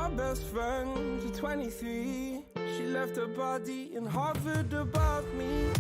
my best friend to 23. She left her body and hovered above me.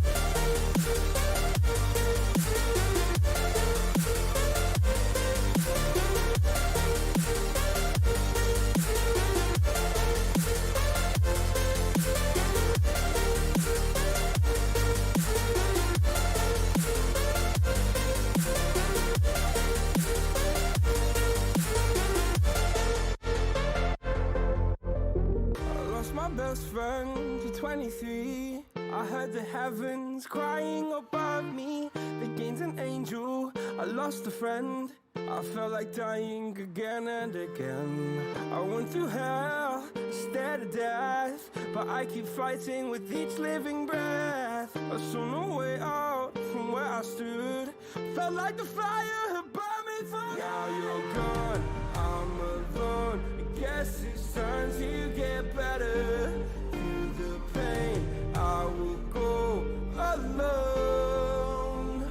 My best friend to 23. I heard the heavens crying above me. They gained an angel, I lost a friend. I felt like dying again and again. I went through hell, stared at death, but I keep fighting with each living breath. I saw no way out from where I stood. Felt like the fire had burned me through. Now you're gone, I'm alone. I guess it's time to get better. Through the pain, I will go alone.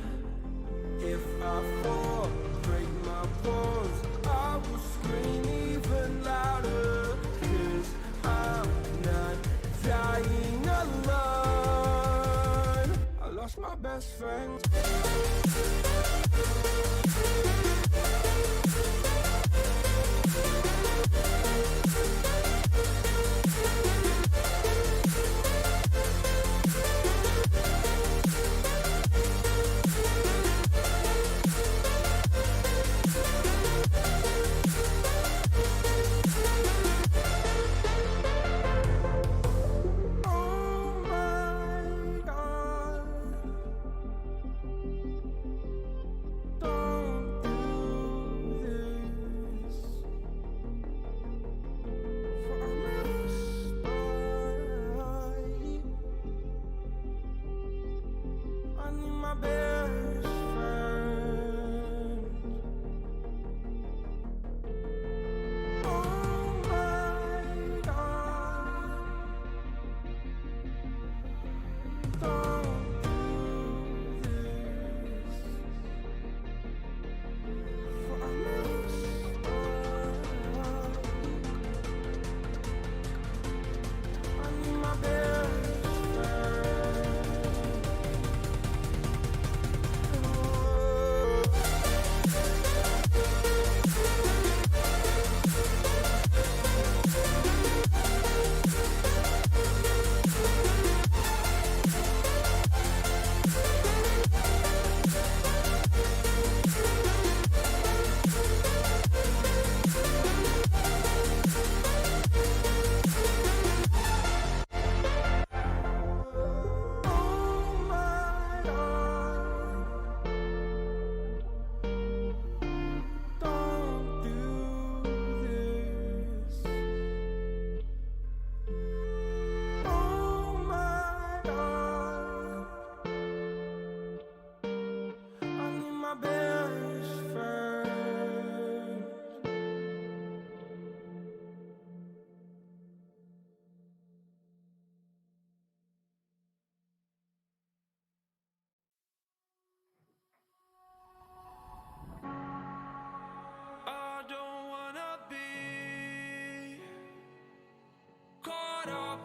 If I fall, break my bones, I will scream even louder. 'Cause I'm not dying alone. I lost my best friend.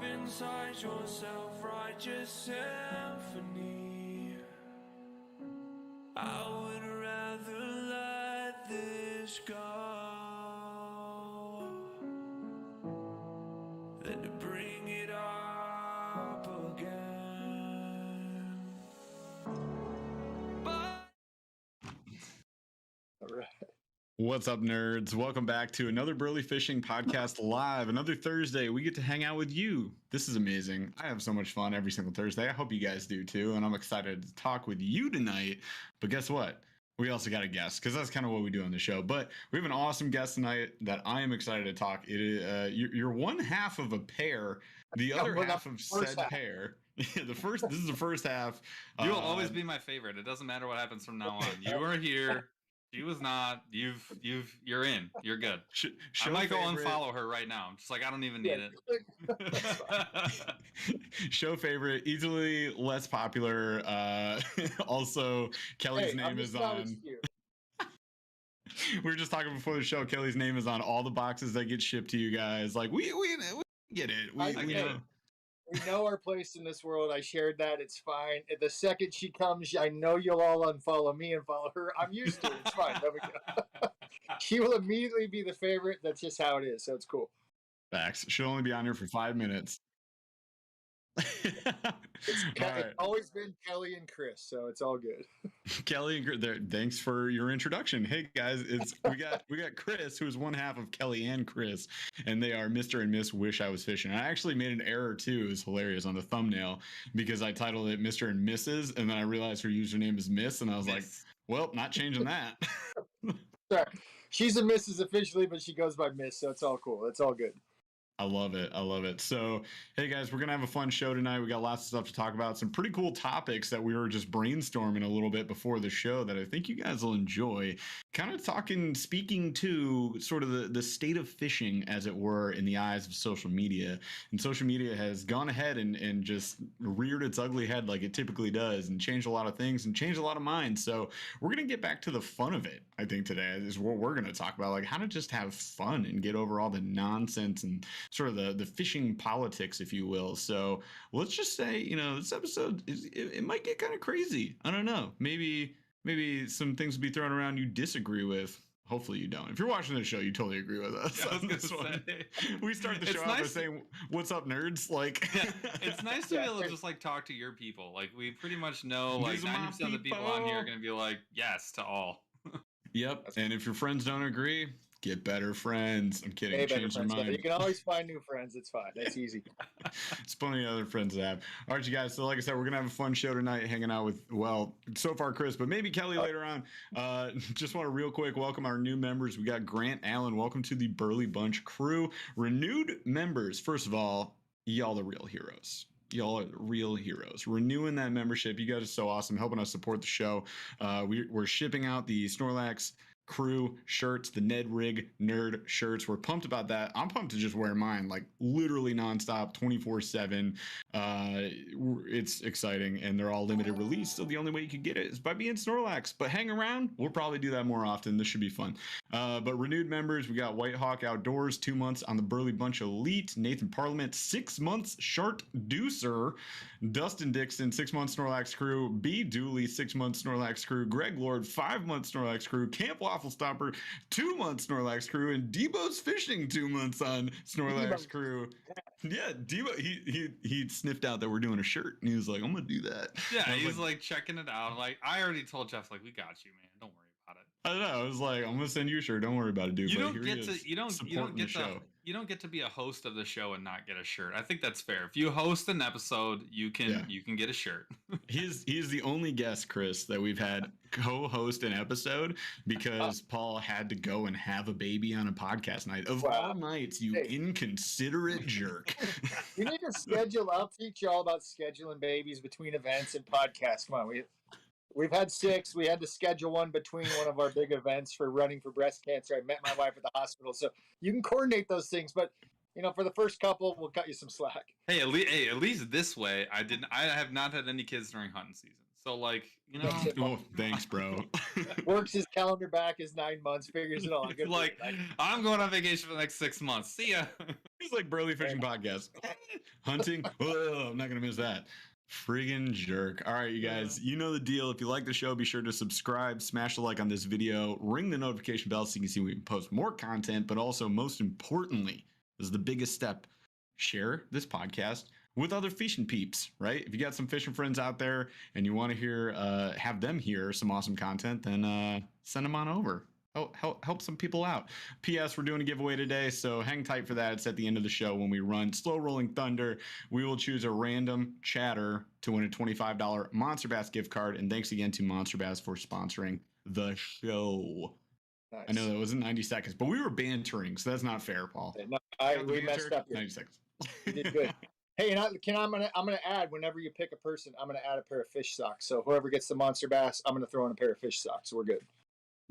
Inside your self-righteous symphony, I would rather let this go than to bring it up again. All right. What's up, nerds? Welcome back to another Burly Fishing podcast live. Another Thursday. We get to hang out with you. This is amazing. I have so much fun every single Thursday. I hope you guys do too. And I'm excited to talk with you tonight. But guess what? We also got a guest because that's kind of what we do on the show. But we have an awesome guest tonight that I am excited to talk. It is you're one half of a pair. The other half of said pair. Yeah, this is the first half. You will always be my favorite. It doesn't matter what happens from now on. You are here. She was not. You're in. You're good. I might go unfollow her right now. I'm just like, I don't even need it. Show favorite, easily less popular. Also, Kelly's name is on. We were just talking before the show. Kelly's name is on all the boxes that get shipped to you guys. Like we get it. We know. We know our place in this world. I shared that. It's fine. The second she comes, I know you'll all unfollow me and follow her. I'm used to it. It's fine. There we go. She will immediately be the favorite. That's just how it is. So it's cool. Facts. She'll only be on here for 5 minutes. It's always been Kelly and Chris, so it's all good. Kelly and Chris, thanks for your introduction. Hey guys, we got Chris, who is one half of Kelly and Chris, and they are Mr. and Miss Wish I Was Fishing. I actually made an error too. It was hilarious on the thumbnail because I titled it Mr. and Mrs. and then I realized her username is Miss, and I was like, well, not changing that. Sorry. She's a Mrs. officially, but she goes by Miss, so it's all cool. It's all good. I love it. I love it. So, hey guys, we're going to have a fun show tonight. We got lots of stuff to talk about. Some pretty cool topics that we were just brainstorming a little bit before the show that I think you guys will enjoy. Kind of speaking to sort of the state of fishing, as it were, in the eyes of social media. And social media has gone ahead and just reared its ugly head like it typically does and changed a lot of things and changed a lot of minds. So we're going to get back to the fun of it, I think, today is what we're going to talk about, like how to just have fun and get over all the nonsense and sort of the fishing politics, if you will. So let's just say, this episode it might get kind of crazy. I don't know. Maybe some things will be thrown around you disagree with. Hopefully you don't. If you're watching the show, you totally agree with us on this one. We start the show off by saying, "What's up, nerds?" Like, it's nice to be able to just like talk to your people. Like, we pretty much know like 90% of the people on here are going to be like, yes to all. Yep. And if your friends don't agree, get better friends. I'm kidding. Change their mind. You can always find new friends. It's fine. That's easy. It's plenty of other friends to have. All right, you guys. So like I said, we're going to have a fun show tonight hanging out with, well, so far Chris, but maybe Kelly later on. Just want to real quick welcome our new members. We got Grant Allen. Welcome to the Burly Bunch crew. Renewed members. First of all, y'all are real heroes. Y'all are real heroes. Renewing that membership. You guys are so awesome, helping us support the show. We're shipping out the Snorlax crew shirts, the Ned Rig nerd shirts. We're pumped about that. I'm pumped to just wear mine like literally nonstop 24/7. It's exciting, and they're all limited release, so the only way you can get it is by being Snorlax. But hang around, we'll probably do that more often. This should be fun. But renewed members, we got White Hawk Outdoors, 2 months on the Burly Bunch Elite, Nathan Parliament, 6 months Shart Deucer, Dustin Dixon, 6 months Snorlax crew, B Dooley, 6 months Snorlax crew, Greg Lord, 5 months Snorlax crew, Camp Waffle Stopper, 2 months Snorlax crew, and Debo's Fishing 2 months on Snorlax crew. Yeah, Debo, he sniffed out that we're doing a shirt, and he was like, I'm gonna do that. Yeah, he's like checking it out. Like, I already told Jeff, like, we got you, man. Don't worry about it. I don't know. I was like, I'm gonna send you a shirt. Don't worry about it, dude. You don't get to be a host of the show and not get a shirt. I think that's fair. If you host an episode, you can get a shirt. He's the only guest, Chris, that we've had co-host an episode because Paul had to go and have a baby on a podcast night. Of all nights, you inconsiderate jerk. You need to schedule. I'll teach you all about scheduling babies between events and podcasts. Come on, We've had 6. We had to schedule one between one of our big events for running for breast cancer. I met my wife at the hospital, so you can coordinate those things. But for the first couple, we'll cut you some slack. Hey, at least this way, I have not had any kids during hunting season. So Oh, thanks, bro. Works his calendar back his 9 months, figures it all. Good like, I'm going on vacation for the next 6 months. See ya. He's like Burly Fishing Podcast. Hunting? Oh, I'm not gonna miss that. Friggin' jerk. All right, you guys, you know the deal. If you like the show, be sure to subscribe, smash the like on this video, ring the notification bell so you can see when we post more content, but also, most importantly, this is the biggest step, share this podcast with other fishing peeps, right? If you got some fishing friends out there and you want to have them hear some awesome content, then send them on over. Help some people out. P.S. We're doing a giveaway today, so hang tight for that. It's at the end of the show when we run Slow Rolling Thunder. We will choose a random chatter to win a $25 Monster Bass gift card. And thanks again to Monster Bass for sponsoring the show. Nice. I know that wasn't 90 seconds, but we were bantering, so that's not fair, Paul. No, we messed up. 90 seconds. You did good. Hey, and I'm gonna add, whenever you pick a person, I'm gonna add a pair of fish socks. So whoever gets the Monster Bass, I'm gonna throw in a pair of fish socks. So we're good.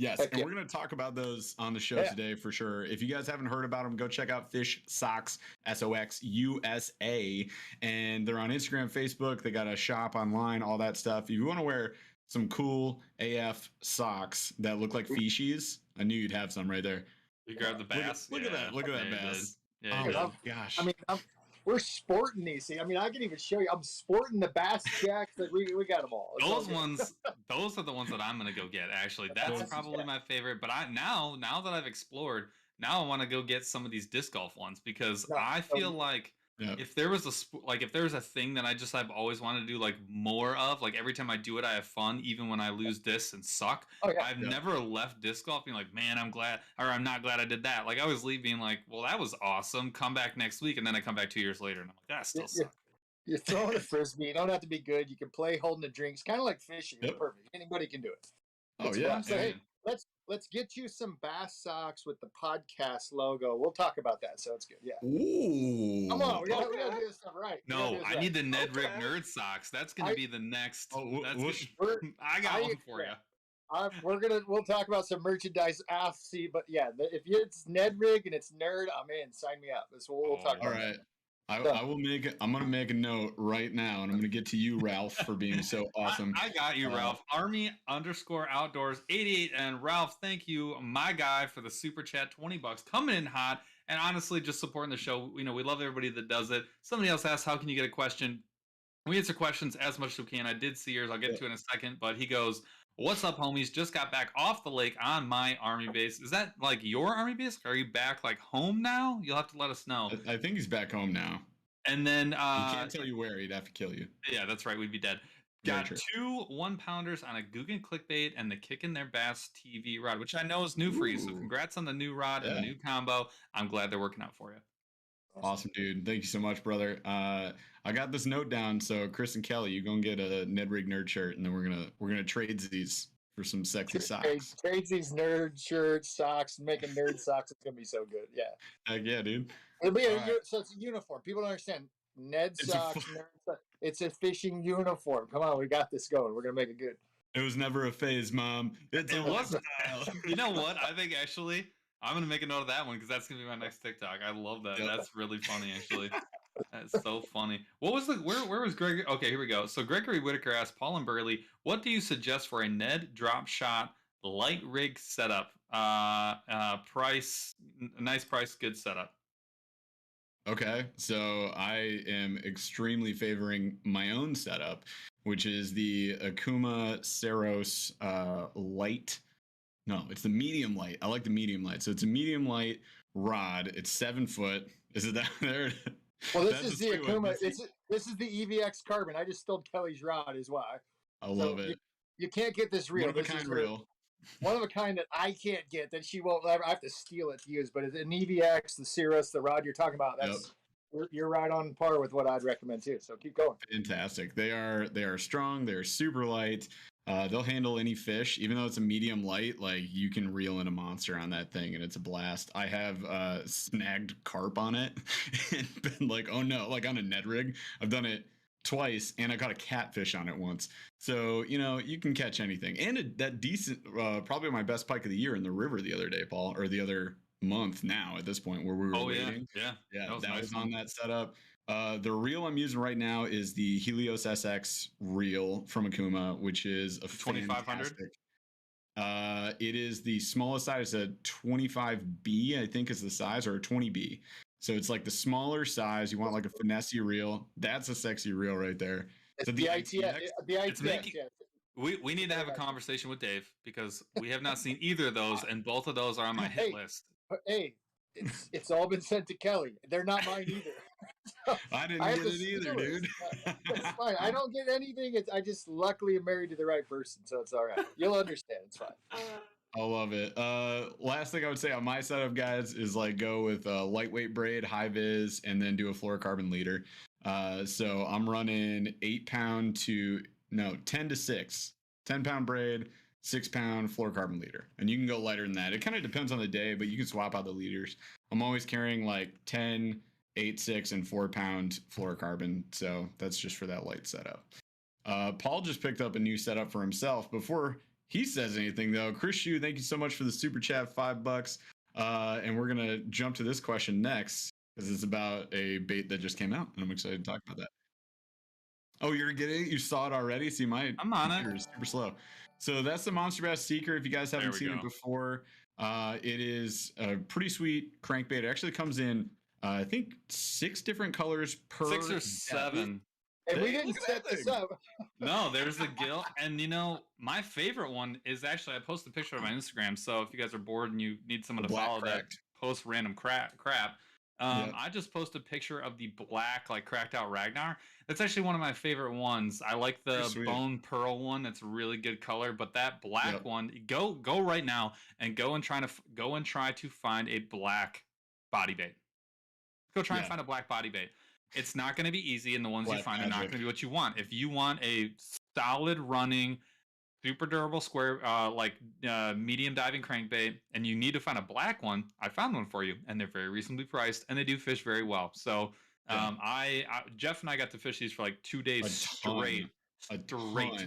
Yes, and we're going to talk about those on the show today for sure. If you guys haven't heard about them, go check out Fish Socks, SOX USA. And they're on Instagram, Facebook. They got a shop online, all that stuff. If you want to wear some cool AF socks that look like fishies. I knew you'd have some right there. You grabbed the bass. Look at that! Look at that bass! Yeah, oh my gosh! I mean, we're sporting these. See, I mean, I can even show you. I'm sporting the bass jacks. That we got them all. Those ones, those are the ones that I'm gonna go get. Actually, that's probably my favorite. But now that I've explored, now I want to go get some of these disc golf ones because I feel like if there was a thing that I've always wanted to do like more of, like every time I do it, I have fun, even when I lose discs and suck. I've never left disc golf being like, man, I'm not glad I did that. Like I always leave being like, well, that was awesome. Come back next week, and then I come back 2 years later, and I'm like, that still sucks. You're throwing a frisbee. You don't have to be good. You can play holding the drinks, kind of like fishing. It's perfect. Anybody can do it. So, hey, let's get you some bass socks with the podcast logo. We'll talk about that. So it's good. Yeah. Ooh. Come on, we gotta do this stuff right. No, I need the Ned Rick Nerd socks. That's gonna be the next. I got one for you. We'll talk about some merchandise after. But yeah, if it's Ned Rig and it's nerd, I'm in. Sign me up. That's what we'll talk about. All right. I'm going to make a note right now, and I'm going to get to you, Ralph, for being so awesome. I got you, Ralph. Army_outdoors88. And Ralph, thank you, my guy, for the super chat, $20 coming in hot. And honestly, just supporting the show. We love everybody that does it. Somebody else asked, how can you get a question? We answer questions as much as we can. I did see yours. I'll get to it in a second. But he goes, what's up, homies? Just got back off the lake on my Army base. Is that like your Army base? Are you back like home now? You'll have to let us know. I think he's back home now. And then he can't tell you where. He'd have to kill you. Yeah, that's right. We'd be dead. Got 2 1-pounders on a Guggen Clickbait and the Kicking Their Bass TV rod, which I know is new for you. So congrats on the new rod and the new combo. I'm glad they're working out for you. Awesome, dude. Thank you so much, brother. I got this note down. So Chris and Kelly, you go and get a Ned Rig Nerd shirt, and then we're gonna trade these for some sexy socks. Trade these nerd shirts, socks, making nerd socks. It's gonna be so good. Yeah. Heck yeah, dude. It'll be so it's a uniform. People don't understand. Ned socks, nerd socks. It's a fishing uniform. Come on, we got this going. We're gonna make it good. It was never a phase, Mom. It wasn't. You know what? I think actually I'm gonna make a note of that one because that's gonna be my next TikTok. I love that. That's really funny, actually. That's so funny. What was where was Gregory? Okay, here we go. So Gregory Whitaker asked Paul and Burly, what do you suggest for a Ned drop shot light rig setup? Price, nice price, good setup. Okay, so I am extremely favoring my own setup, which is the Akuma Saros light. No, it's the medium light. I like the medium light. So it's a medium light rod. It's 7 foot. Is it that there? Well, this is the Akuma. This is the EVX Carbon. I just stole Kelly's rod, is why. I love it. You can't get this reel. One of a kind reel. One of a kind that I can't get, that she won't ever. I have to steal it to use. But it's an EVX, the Cirrus, the rod you're talking about. That's you're right on par with what I'd recommend too. So keep going. Fantastic. They are strong. They're super light. They'll handle any fish, even though it's a medium light. Like you can reel in a monster on that thing, and it's a blast. I have snagged carp on it, and been like, oh no, like on a Ned rig. I've done it twice, and I caught a catfish on it once. So you can catch anything, and that decent, probably my best pike of the year in the river the other day, Paul, or the other month now at this point where we were waiting. Yeah. That was on that setup. The reel I'm using right now is the Helios SX reel from Akuma, which is a 2500. It is the smallest size. It's a 25B, I think, is the size, or a 20B. So it's like the smaller size. You want like a finesse reel. That's a sexy reel right there. So the ITX. The ITX. We need to have a conversation with Dave because we have not seen either of those, and both of those are on my hit list. Hey, it's all been sent to Kelly. They're not mine either. I didn't get it either, dude. It's fine. I don't get anything. I just luckily am married to the right person, so it's all right. You'll understand. It's fine. I love it. Last thing I would say on my setup, guys, is like go with lightweight braid, high vis, and then do a fluorocarbon leader. So I'm running 10 to 6, 10-pound braid, 6-pound fluorocarbon leader, and you can go lighter than that. It kind of depends on the day, but you can swap out the leaders. I'm always carrying like 10, 8, 6, and 4-pound fluorocarbon, so that's just for that light setup. Paul just picked up a new setup for himself. Before he says anything, though, Chris Shue, thank you so much for the super chat, $5. And we're gonna jump to this question next because it's about a bait that just came out, and I'm excited to talk about that. Oh, you're getting it? You saw it already? See, my I'm on computer is super slow. So that's the Monster Bass Seeker. If you guys haven't seen it before, it is a pretty sweet crankbait. It actually comes in, I think, 6 different colors per 6 or 7. And we didn't set this up. No, there's the gill. And my favorite one is actually, I posted a picture on my Instagram. So if you guys are bored and you need someone to follow that post random crap, I just posted a picture of the black, like cracked out Ragnar. That's actually one of my favorite ones. I like the bone pearl one. It's a really good color, but that black one, go right now and go and try to find a black body bait. Go try and find a black body bait. It's not going to be easy, and the ones you find are not going to be what you want. If you want a solid running, super durable square, medium diving crankbait, and you need to find a black one, I found one for you, and they're very reasonably priced, and they do fish very well. So Jeff and I got to fish these for like 2 days straight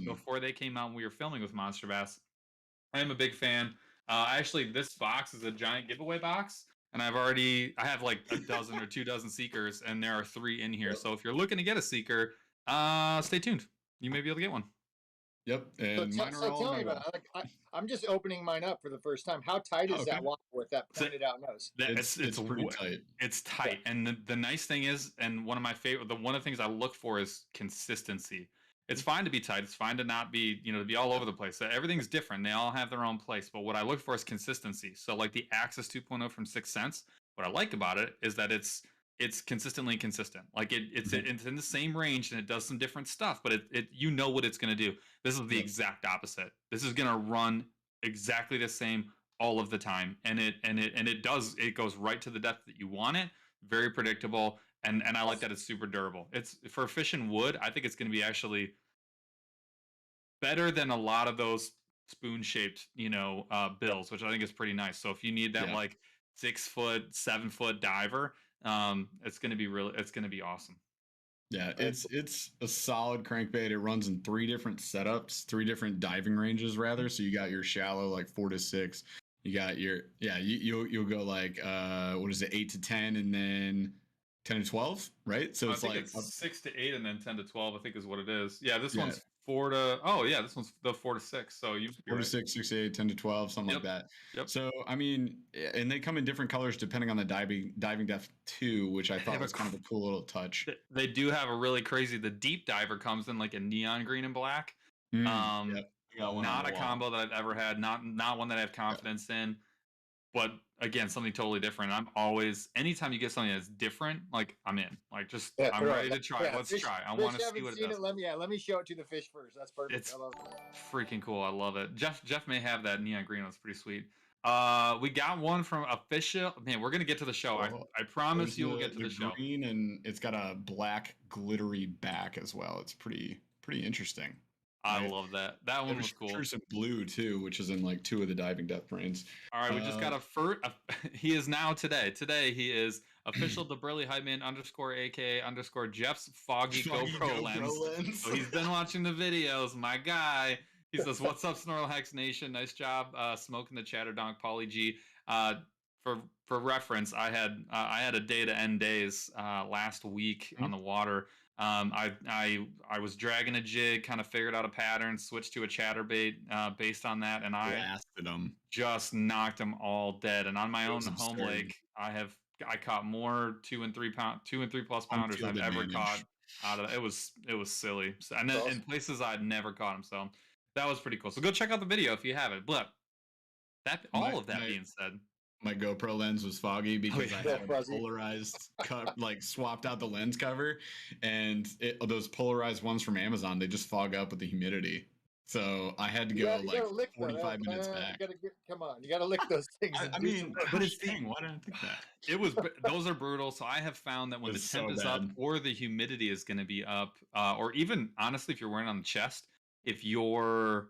before they came out and we were filming with Monster Bass. I am a big fan. Actually, this box is a giant giveaway box. And I have like a dozen or 2 dozen seekers, and there are 3 in here. So if you're looking to get a seeker, stay tuned. You may be able to get one. Yep. And so tell me about it. I'm just opening mine up for the first time. How tight is that water with that pointed out nose? It's pretty tight. It's tight. And the nice thing is, and one of the things I look for is consistency. It's fine to be tight. It's fine to not be, to be all over the place. Everything's different. They all have their own place. But what I look for is consistency. So like the Axis 2.0 from 6 Cents, what I like about it is that it's consistently consistent. Like it's in the same range and it does some different stuff, but it what it's going to do. This is the exact opposite. This is going to run exactly the same all of the time. And it goes right to the depth that you want it. Very predictable. And I like that it's super durable. It's for fishing wood. I think it's going to be actually better than a lot of those spoon-shaped, bills, which I think is pretty nice. So if you need that like 6 foot, 7 foot diver, it's going to be awesome. Yeah, it's a solid crankbait. It runs in 3 different setups, 3 different diving ranges rather. So you got your shallow like 4 to 6. You got your you'll go like 8 to 10 and then 10 to 12, right? So it's like 6 to 8 and then 10 to 12, I think is what it is. Yeah, this one's 4 to this one's the 4 to 6. So you 4 to 6, 6 to 8, 10 to 12, something like that. Yep. So I mean, and they come in different colors depending on the diving depth too, which I thought was kind of a cool little touch. They do have a really crazy. The deep diver comes in like a neon green and black. Not a combo that I've ever had. Not one that I have confidence in. But again, something totally different. I'm always, anytime you get something that's different, like I'm in. Like I'm ready to try. Let's try. I want to see what it does. Let me show it to the fish first. That's perfect. It's I love it. freaking cool. I love it. Jeff may have that neon green. That's pretty sweet. We got one from Official. Man, we're gonna get to the show. I promise you we'll get to the show. Green, and it's got a black glittery back as well. It's pretty interesting. I love that. That one was cool. There's some blue too, which is in like 2 of the diving depth ranges. All right, we just got he is now today. Today he is official the Burly hype man _AK_ Jeff's foggy GoPro lens. So he's been watching the videos. My guy. He says, "What's up, Snorlax Nation? Nice job smoking the Chatterdonk Pauly G." For reference, I had a day to end days last week on the water. I was dragging a jig, kind of figured out a pattern, switched to a chatterbait based on that, and I just knocked them all dead. And on my own home lake, I caught more 2 and 3 plus pounders than I've ever caught out of that. It was silly, and then in places I'd never caught them. So that was pretty cool. So go check out the video if you haven't. But being said, my GoPro lens was foggy because I had a polarized cut, like swapped out the lens cover, and those polarized ones from Amazon, they just fog up with the humidity. So I had to go 45 minutes back. Come on, you got to lick those things. I mean, but it's thing. Why didn't I think that? Those are brutal. So I have found that when the temp is up or the humidity is going to be up, or even honestly, if you're wearing on the chest, if your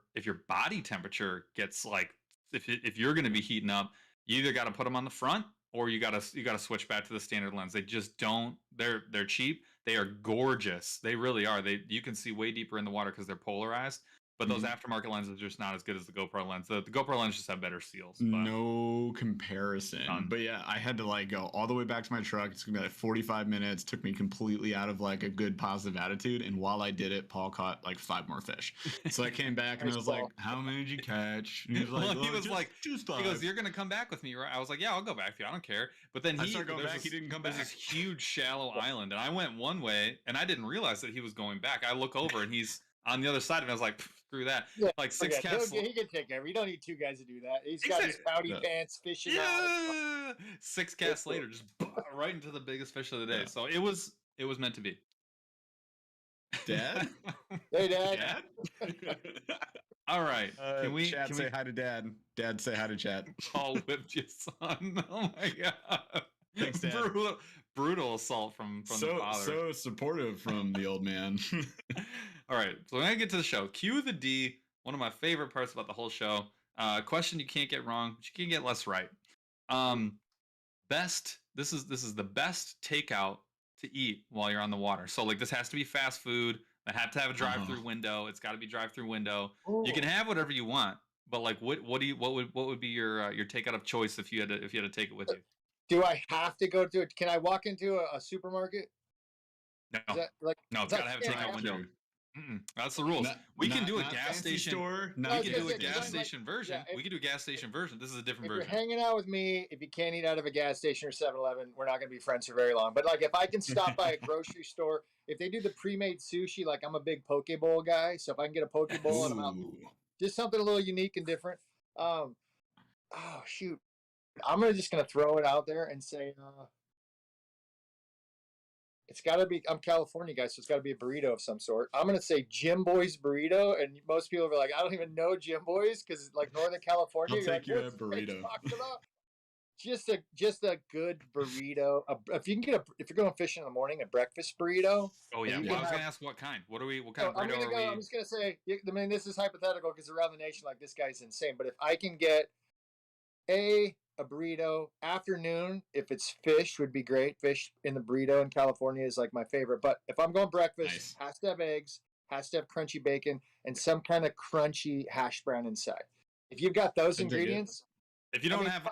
body temperature gets like, if you're going to be heating up, you either got to put them on the front or you got to switch back to the standard lens. They just don't. They're cheap. They are gorgeous. They really are. You can see way deeper in the water because they're polarized. But those aftermarket lenses are just not as good as the GoPro lens. The GoPro lens just have better seals. But no comparison. But yeah, I had to like go all the way back to my truck. It's gonna be like 45 minutes. Took me completely out of like a good positive attitude. And while I did it, Paul caught like 5 more fish. So I came back and I was like, "How many did you catch?" And he was like, he goes, "You're gonna come back with me, right?" I was like, "Yeah, I'll go back with you. I don't care." But then I started going back. He didn't come back. There's this huge shallow island, and I went one way, and I didn't realize that he was going back. I look over, and he's on the other side of it. I was like, screw that. Yeah, like 6 casts. He can take care. You don't need 2 guys to do that. He's got his pouty pants fishing. Yeah. 6 casts later, just right into the biggest fish of the day. Yeah. So it was meant to be. Dad? Hey, Dad. All right. Can say hi to Dad? Dad, say hi to Chat. Paul whipped your son. Oh my god. Thanks, Dad. Brutal assault from the father. So supportive from the old man. All right, so we're gonna get to the show. Cue the D. One of my favorite parts about the whole show. Question you can't get wrong, but you can get less right. Best. This is the best takeout to eat while you're on the water. So like this has to be fast food. I have to have a drive-through window. It's got to be drive-through window. Ooh. You can have whatever you want, but like what would be your takeout of choice if you had to take it with you? Do I have to go to it? Can I walk into a supermarket? No. No, it's got to have a takeout window. That's the rules. We can do a gas station store. We can do a gas station version. We can do a gas station version. This is a different version. If you're hanging out with me, if you can't eat out of a gas station or 7-Eleven, we're not going to be friends for very long. But like if I can stop by a grocery store, if they do the pre-made sushi, like I'm a big poke bowl guy. So if I can get a poke bowl and I'm out, just something a little unique and different. Oh, shoot. I'm just going to throw it out there and say, it's got to be, I'm California guy, so it's got to be a burrito of some sort. I'm going to say Jim Boy's burrito. And most people are like, I don't even know Jim Boy's because like Northern California. I'll take you a burrito. Just a good burrito. If you're going fishing in the morning, a breakfast burrito. Oh yeah. Well, I was going to ask what kind. What kind of burrito are we? I'm just going to say, I mean, this is hypothetical because around the nation, like this guy's insane. But if I can get a burrito afternoon, if it's fish would be great. Fish in the burrito in California is like my favorite. But if I'm going breakfast, has to have eggs, has to have crunchy bacon, and some kind of crunchy hash brown inside. If you've got those ingredients, if you don't have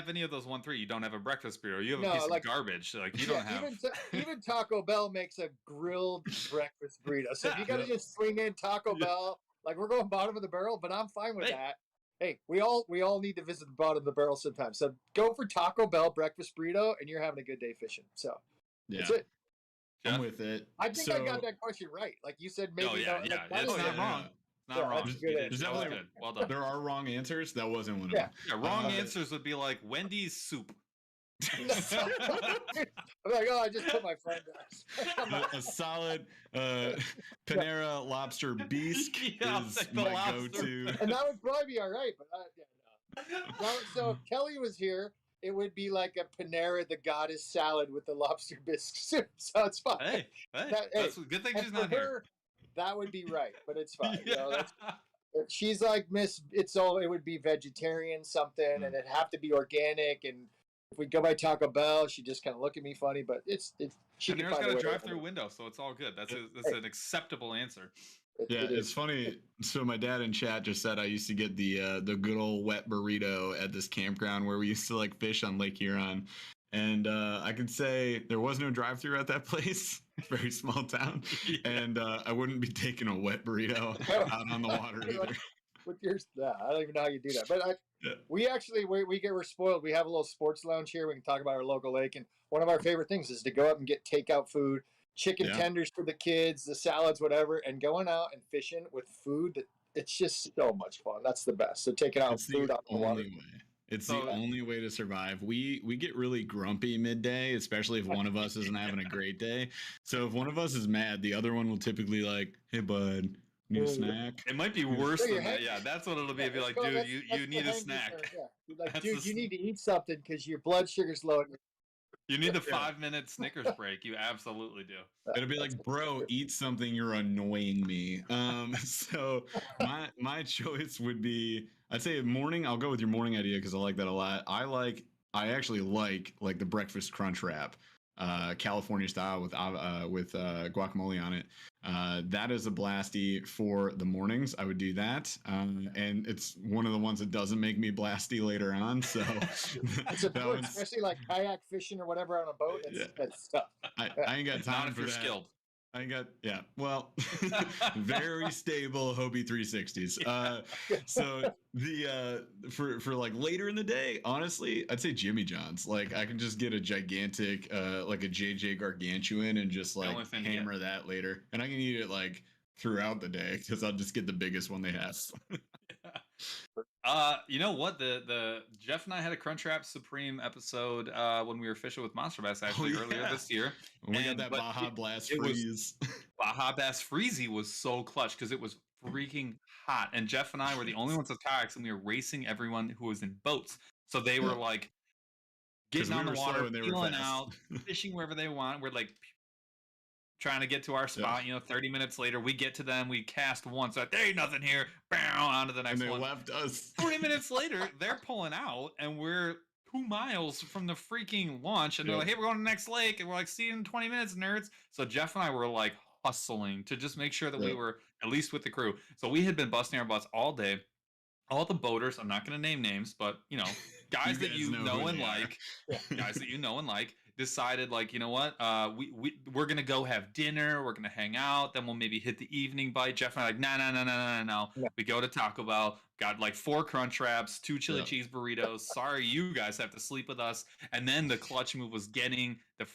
any of those 1-3, you don't have a breakfast burrito. You have a piece of garbage. Like you don't have. Even Taco Bell makes a grilled breakfast burrito. So if you got to just swing in Taco Bell, like we're going bottom of the barrel, but I'm fine with that. Hey, we all need to visit the bottom of the barrel sometimes. So go for Taco Bell breakfast burrito, and you're having a good day fishing. So that's it. I'm with it. I think I got that question right. Like you said, maybe. It's not wrong. Not wrong. There's definitely good. Well done. There are wrong answers. That wasn't one of them. Yeah, wrong answers would be like Wendy's soup. I'm like, I just put my friend down. A solid Panera lobster bisque is my go-to. And that would probably be all right, but no. So if Kelly was here, it would be like a Panera the Goddess salad with the lobster bisque soup. So it's fine. Hey, that's a good thing she's not here. That would be right, but it's fine. If she's like it would be vegetarian something, and it'd have to be organic. And if we go by Taco Bell, she just kind of look at me funny, but she can got a drive-through window, so it's all good. That's an acceptable answer. It's funny. So my dad in chat just said I used to get the good old wet burrito at this campground where we used to like fish on Lake Huron. And I can say there was no drive-through at that place. Very small town. And I wouldn't be taking a wet burrito out on the water either. With your, I don't even know how you do that. But we're spoiled. We have a little sports lounge here. We can talk about our local lake. And one of our favorite things is to go up and get takeout food, chicken tenders for the kids, the salads, whatever, and going out and fishing with food. It's just so much fun. That's the best. So taking out food out the water. It's the only way to survive. We get really grumpy midday, especially if one of us isn't having a great day. So if one of us is mad, the other one will typically like, hey, bud, need a snack? It might be worse than that. Yeah, that's what it'll be. Be like, dude, you need a snack. Like, dude, you need to eat something because your blood sugar's low. You need the 5-minute Snickers break. You absolutely do. It'll be like, bro, eat something. You're annoying me. So my choice would be, I'd say morning. I'll go with your morning idea because I like that a lot. I actually like the breakfast crunch wrap. California style with guacamole on it. That is a blasty for the mornings. I would do that, and it's one of the ones that doesn't make me blasty later on. So that's especially like kayak fishing or whatever on a boat. That's tough. I ain't got time for that. Skilled. Well, very stable Hobie 360s. So for like later in the day, honestly, I'd say Jimmy John's. Like I can just get a gigantic, like a JJ Gargantuan and just like hammer that later. And I can eat it like throughout the day because I'll just get the biggest one they have. You know what? The Jeff and I had a Crunchwrap Supreme episode when we were fishing with Monster Bass earlier this year. We got that Baja Blast Freeze. Baja Bass Freezy was so clutch because it was freaking hot, and Jeff and I were the only ones with kayaks, and we were racing everyone who was in boats. So they were like getting on the water, peeling out, fishing wherever they want. We're like trying to get to our spot. 30 minutes later, we get to them. We cast once. Like, there ain't nothing here. Bow, on to the next one. And they left us. 40 minutes later, they're pulling out, and we're 2 miles from the freaking launch. And they're like, hey, we're going to the next lake. And we're like, see you in 20 minutes, nerds. So Jeff and I were like hustling to just make sure that we were at least with the crew. So we had been busting our butts all day. All the boaters, I'm not going to name names, but, guys that you know and like, guys that you know and like, decided like, you know what, we're gonna go have dinner, we're gonna hang out, then we'll maybe hit the evening bite. Jeff and I like, no. Yeah. We go to Taco Bell, got like 4 crunch wraps, 2 chili cheese burritos. Sorry, you guys have to sleep with us. And then the clutch move was getting the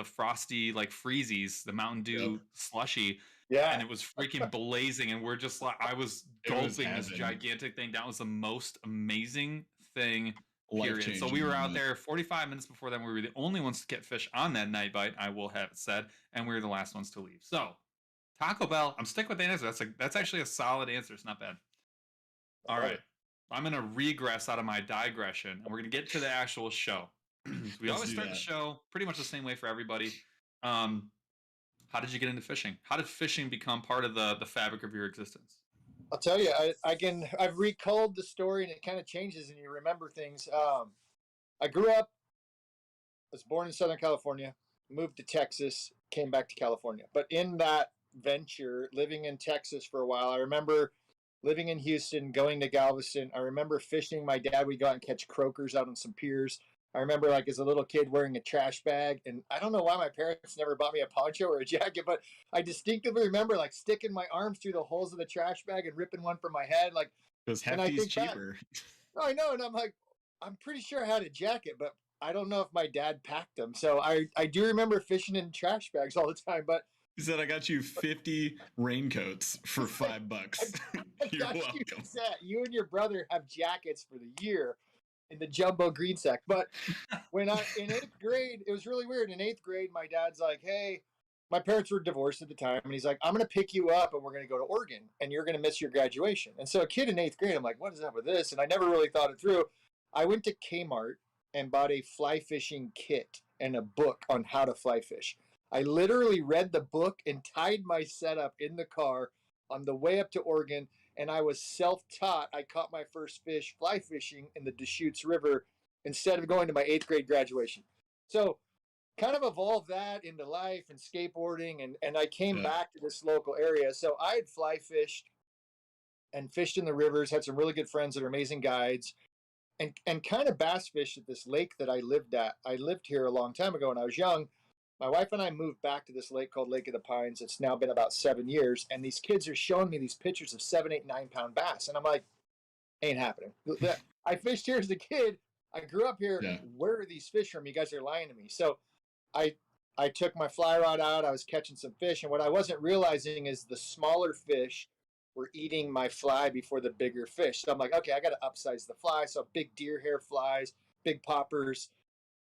frosty like freezies, the Mountain Dew slushy. Yeah, and it was freaking blazing, and we're just like, I was gulping this gigantic thing. That was the most amazing thing. Period. So we were out there 45 minutes before then. We were the only ones to get fish on that night bite, I will have it said, and we were the last ones to leave. So Taco Bell, I'm sticking with the answer. That's actually a solid answer. It's not bad. All right. I'm going to regress out of my digression, and we're going to get to the actual show. We always start the show pretty much the same way for everybody. How did you get into fishing? How did fishing become part of the fabric of your existence? I'll tell you, I've recalled the story, and it kind of changes, and you remember things. I grew up, was born in Southern California, moved to Texas, came back to California. But in that venture, living in Texas for a while, I remember living in Houston, going to Galveston. I remember fishing. My dad would go out and catch croakers out on some piers. I remember, like, as a little kid wearing a trash bag, and I don't know why my parents never bought me a poncho or a jacket, but I distinctly remember, like, sticking my arms through the holes of the trash bag and ripping one from my head, like. Because Hefty's cheaper. I know, and I'm like, I'm pretty sure I had a jacket, but I don't know if my dad packed them. So I do remember fishing in trash bags all the time, but. He said, I got you 50 raincoats for $5. You're welcome. You and your brother have jackets for the year in the jumbo green sack. But when in 8th grade, it was really weird. In 8th grade, my dad's like, hey, my parents were divorced at the time. And he's like, I'm going to pick you up and we're going to go to Oregon and you're going to miss your graduation. And so a kid in 8th grade, I'm like, what is up with this? And I never really thought it through. I went to Kmart and bought a fly fishing kit and a book on how to fly fish. I literally read the book and tied my setup in the car on the way up to Oregon. And I was self-taught. I caught my first fish fly fishing in the Deschutes River instead of going to my 8th grade graduation. So kind of evolved that into life and skateboarding. And I came back to this local area. So I had fly fished and fished in the rivers, had some really good friends that are amazing guides, and kind of bass fished at this lake that I lived at. I lived here a long time ago when I was young. My wife and I moved back to this lake called Lake of the Pines. It's now been about 7 years. And these kids are showing me these pictures of 7, 8, 9 pound bass. And I'm like, ain't happening. I fished here as a kid. I grew up here. Yeah. Where are these fish from? You guys are lying to me. So I took my fly rod out. I was catching some fish. And what I wasn't realizing is the smaller fish were eating my fly before the bigger fish. So I'm like, okay, I got to upsize the fly. So big deer hair flies, big poppers.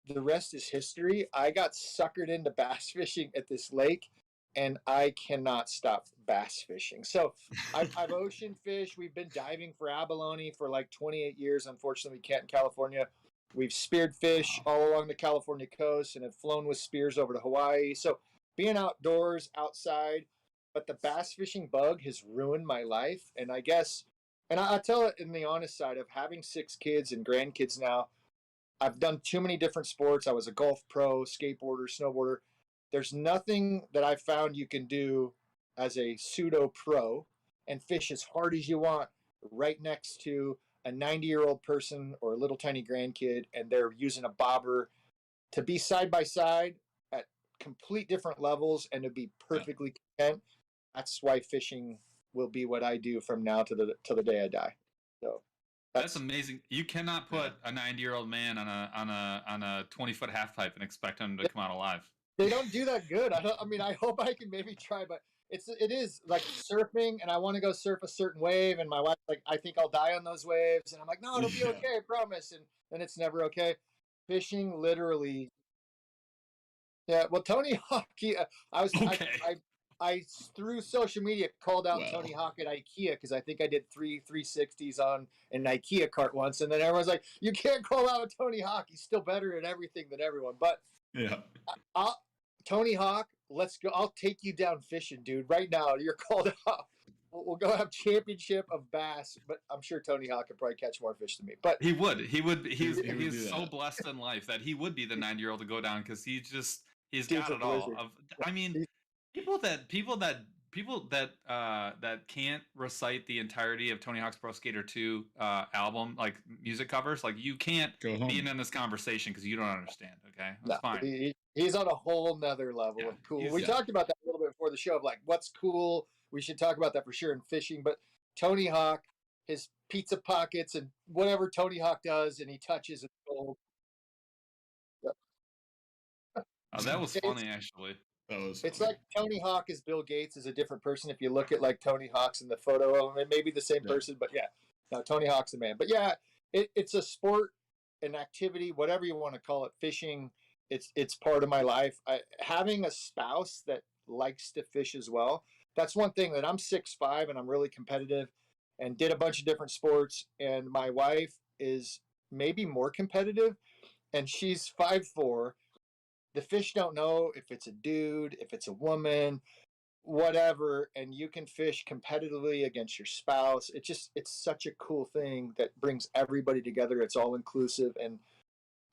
The rest is history. I got suckered into bass fishing at this lake, and I cannot stop bass fishing. So I've ocean fished. We've been diving for abalone for like 28 years. Unfortunately, we can't in California. We've speared fish all along the California coast and have flown with spears over to Hawaii. So being outdoors, outside, but the bass fishing bug has ruined my life. And I guess, and I tell it in the honest side of having 6 kids and grandkids now, I've done too many different sports. I was a golf pro, skateboarder, snowboarder. There's nothing that I found you can do as a pseudo pro and fish as hard as you want right next to a 90-year-old person or a little tiny grandkid, and they're using a bobber to be side by side at complete different levels and to be perfectly content. That's why fishing will be what I do from now to the day I die. So that's amazing. You cannot put a 90-year-old man on a 20-foot half pipe and expect him to come out alive. They don't do that good. I mean, I hope I can maybe try, but it is like surfing, and I want to go surf a certain wave, and my wife's like, I think I'll die on those waves, and I'm like, no, it'll be okay, I promise, and then it's never okay. Fishing, literally. Yeah, well, Tony Hawk, I was okay. I through social media called out Tony Hawk at IKEA because I think I did 360s on an IKEA cart once, and then everyone's like, "You can't call out Tony Hawk. He's still better at everything than everyone." But yeah, Tony Hawk, let's go. I'll take you down fishing, dude. Right now, you're called out. We'll go have championship of bass, but I'm sure Tony Hawk could probably catch more fish than me. But he would. He's so blessed in life that he would be the 90-year-old to go down because he's got it all. I mean. People that can't recite the entirety of Tony Hawk's Pro Skater 2 album, like music covers, like you can't be in this conversation because you don't understand. Okay, that's fine. He's on a whole nother level of cool. We talked about that a little bit before the show of like what's cool. We should talk about that for sure in fishing. But Tony Hawk, his pizza pockets and whatever Tony Hawk does, and he touches it's gold. Oh, that was funny actually. It's like Tony Hawk is Bill Gates is a different person. If you look at like Tony Hawk's in the photo of him, it may be the same person, but no, Tony Hawk's the man. But yeah, it's a sport, an activity, whatever you want to call it. Fishing, it's part of my life. Having a spouse that likes to fish as well. That's one thing that I'm 6'5" and I'm really competitive, and did a bunch of different sports. And my wife is maybe more competitive, and she's 5'4". The fish don't know if it's a dude, if it's a woman, whatever, and you can fish competitively against your spouse. It's such a cool thing that brings everybody together. It's all inclusive, and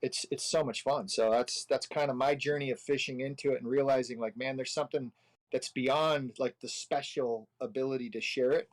it's so much fun. So that's kind of my journey of fishing into it and realizing like, man, there's something that's beyond like the special ability to share it.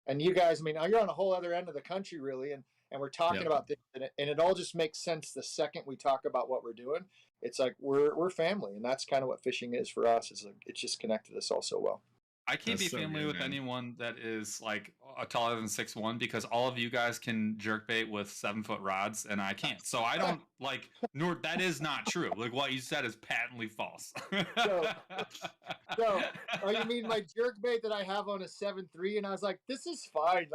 And you guys, I mean, you're on a whole other end of the country really, and we're talking about this, and it all just makes sense the second we talk about what we're doing. It's like we're family, and that's kind of what fishing is for us. It's like it's just connected us all so well. I can't be family with anyone that is like taller than 6'1" because all of you guys can jerkbait with 7-foot rods and I can't. So I don't like. Nor that is not true. Like what you said is patently false. So you mean my jerkbait that I have on a 7.3? And I was like, this is fine.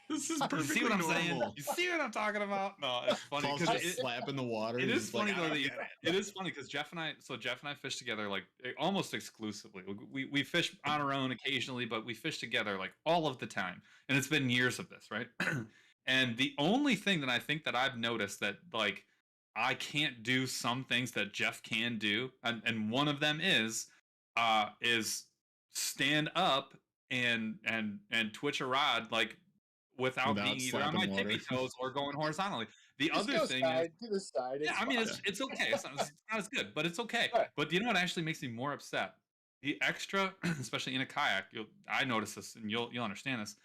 This is perfectly see what I'm normal. saying? You see what I'm talking about? No, it's funny because it's slap in the water. It is funny though. It is funny because Jeff and I fish together like almost exclusively. We fish on our own occasionally, but we fish together like all of the time, and it's been years of this, right? And the only thing that I think that I've noticed that like I can't do some things that Jeff can do, and one of them is stand up and twitch a rod like without being either on my tippy toes or going horizontally. The other thing is to the side. Yeah, I mean it's okay. It's not as good, but it's okay. Right. But you know what actually makes me more upset? The extra, especially in a kayak, I notice this, and you'll understand this.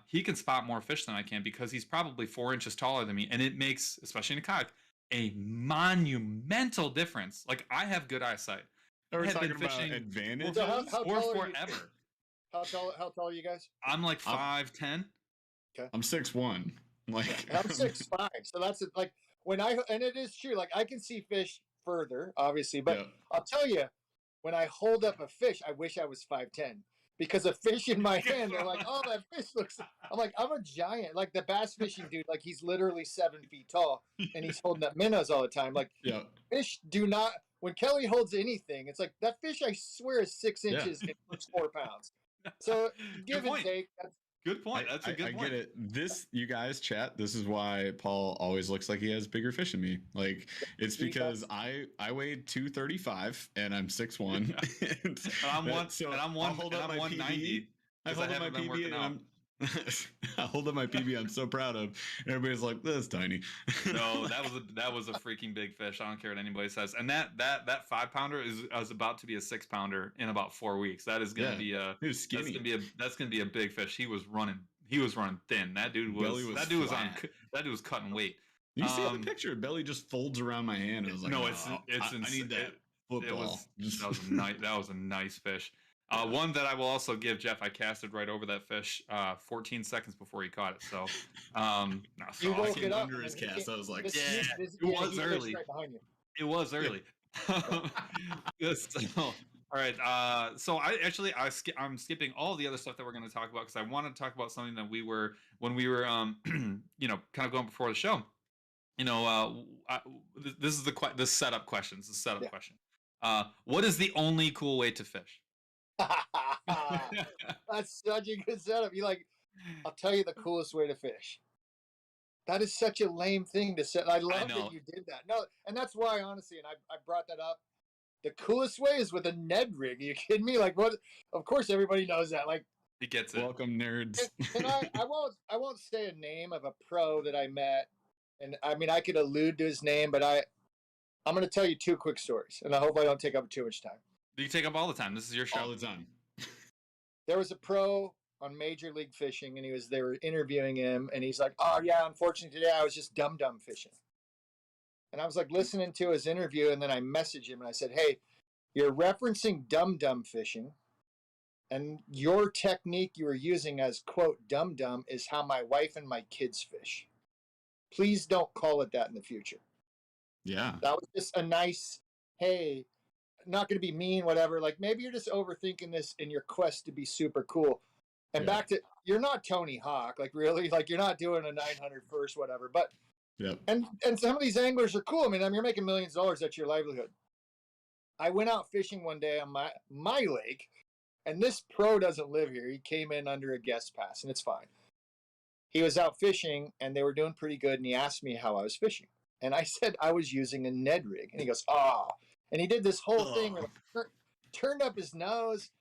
He can spot more fish than I can because he's probably 4 inches taller than me, and it makes, especially in a kayak, a monumental difference. Like I have good eyesight. Are we talking about advantage? Forever. How tall are you guys? I'm like 5'10". Okay. I'm 6'1". Like I'm 6'5". So that's like and it is true. Like I can see fish further, obviously, but I'll tell you, when I hold up a fish, I wish I was 5'10", because a fish in my hand, they're like, oh, that fish looks. I'm like, I'm a giant. Like the bass fishing dude, like he's literally 7 feet tall, and he's holding up minnows all the time. Like fish do not. When Kelly holds anything, it's like that fish. I swear is 6 inches and looks 4 pounds. So give and take. Good point. That's a good point. I get it. This, you guys, chat. This is why Paul always looks like he has bigger fish than me. Like it's because I weighed 235 and I'm 6'1". and I'm 190. I hold up my PB and I hold up my PB I'm so proud of. Everybody's like, that's tiny. No, that was a freaking big fish. I don't care what anybody says. And that 5-pounder is about to be a 6-pounder in about 4 weeks. That is gonna be a he was skinny. That's gonna be a big fish. He was running thin. That dude was cutting weight. You see the picture? Belly just folds around my hand. I was like, no, I need that football. That was a nice fish. One that I will also give Jeff. I casted right over that fish 14 seconds before he caught it. So, you woke it up under his cast. I was like, it was early. Right it was early. All right. So I'm skipping all the other stuff that we're going to talk about because I want to talk about something that when we were kind of going before the show. This is the setup questions. The setup question. What is the only cool way to fish? That's such a good setup. I'll tell you the coolest way to fish. That is such a lame thing to say. I love that you did that. No, and that's why, honestly, and I brought that up. The coolest way is with a Ned rig. Are you kidding me? Like, what? Of course, everybody knows that. Like, he gets it. Welcome, nerds. And I won't say a name of a pro that I met. And I mean, I could allude to his name, but I'm going to tell you 2 quick stories, and I hope I don't take up too much time. You take up all the time. This is your show. All the time. There was a pro on Major League Fishing, and they were interviewing him, and he's like, "Oh yeah, unfortunately today I was just dum fishing." And I was like listening to his interview, and then I messaged him and I said, "Hey, you're referencing dum fishing, and your technique you were using as quote dum is how my wife and my kids fish. Please don't call it that in the future." Yeah. That was just a nice, hey, not going to be mean, whatever. Like, maybe you're just overthinking this in your quest to be super cool. And back to, you're not Tony Hawk, like really, like you're not doing a 900 first, whatever. But, and some of these anglers are cool. I mean, you're making millions of dollars. That's your livelihood. I went out fishing one day on my lake, and this pro doesn't live here. He came in under a guest pass, and it's fine. He was out fishing, and they were doing pretty good, and he asked me how I was fishing. And I said I was using a Ned rig. And he goes, "Oh." And he did this whole thing where turned up his nose.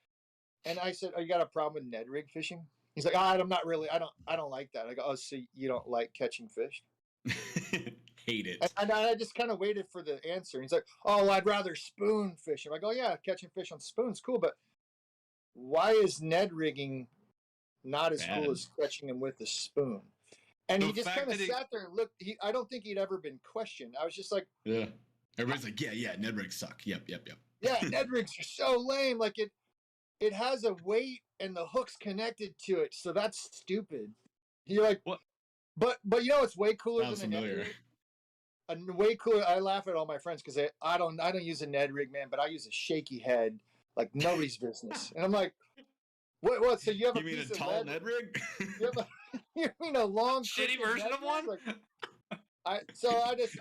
And I said, "Oh, you got a problem with Ned rig fishing?" He's like, "I'm not really. I don't like that." I go, "Oh, so you don't like catching fish?" Hate it. And I just kind of waited for the answer. He's like, "Oh, I'd rather spoon fish." I'm like, "Oh yeah, catching fish on spoon's cool, but why is Ned rigging not as cool as catching him with a spoon?" And he just kind of sat there and looked. I don't think he'd ever been questioned. I was just like, yeah. Everybody's like, yeah, Ned rigs suck. Yep. Yeah, Ned rigs are so lame. Like it has a weight and the hook's connected to it, so that's stupid. You're like, what? But it's way cooler than a Ned rig. Way cooler. I laugh at all my friends because I don't use a Ned rig, man, but I use a shaky head like nobody's business. And I'm like, what? So you have you mean a tall Ned rig? You mean a long shitty version of one? Like, I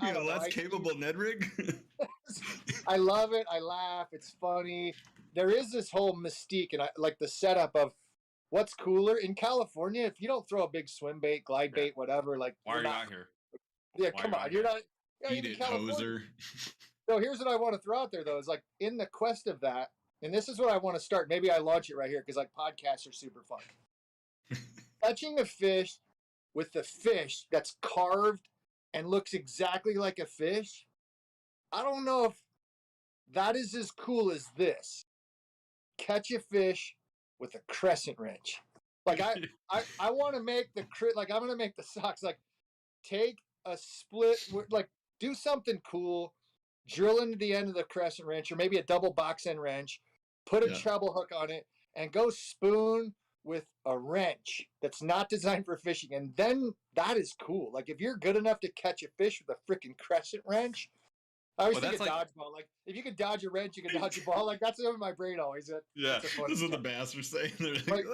don't know. Less capable Ned rig? I love it. I laugh. It's funny. There is this whole mystique, and I like the setup of what's cooler in California. If you don't throw a big swim bait, glide bait, whatever, like why are you not here? Yeah, come on, you're not. Eat it, hoser. So here's what I want to throw out there, though, is like in the quest of that, and this is what I want to start. Maybe I launch it right here because like podcasts are super fun. Catching a fish with the fish that's carved and looks exactly like a fish. I don't know if that is as cool as this. Catch a fish with a crescent wrench. Like I want to make I'm going to make the socks. Like take a split, like do something cool, drill into the end of the crescent wrench or maybe a double box end wrench, put a treble hook on it and go spoon with a wrench that's not designed for fishing. And then that is cool. Like if you're good enough to catch a fish with a freaking crescent wrench, I always think of dodgeball. Like if you could dodge a wrench, you can dodge a ball. Like that's in my brain always. This is what the bass were saying. Like,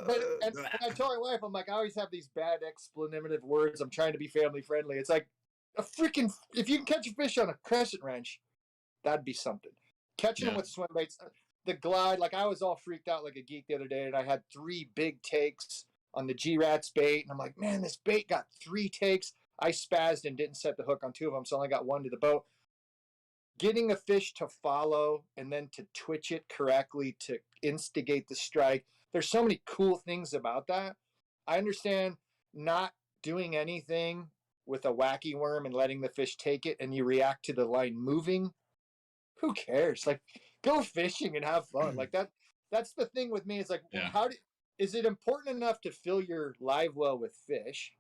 and I tell my wife, I'm like, I always have these bad explanative words. I'm trying to be family friendly. It's like a freaking, if you can catch a fish on a crescent wrench, that'd be something. Catching them with swim baits. The glide, like I was all freaked out like a geek the other day, and I had 3 big takes on the G-Rats bait, and I'm like, man, this bait got 3 takes. I spazzed and didn't set the hook on 2 of them, so I only got 1 to the boat. Getting a fish to follow and then to twitch it correctly to instigate the strike. There's so many cool things about that. I understand not doing anything with a wacky worm and letting the fish take it and you react to the line moving. Who cares? Like, go fishing and have fun. Like that's the thing with me. It's like, Yeah. Is it important enough to fill your live well with fish?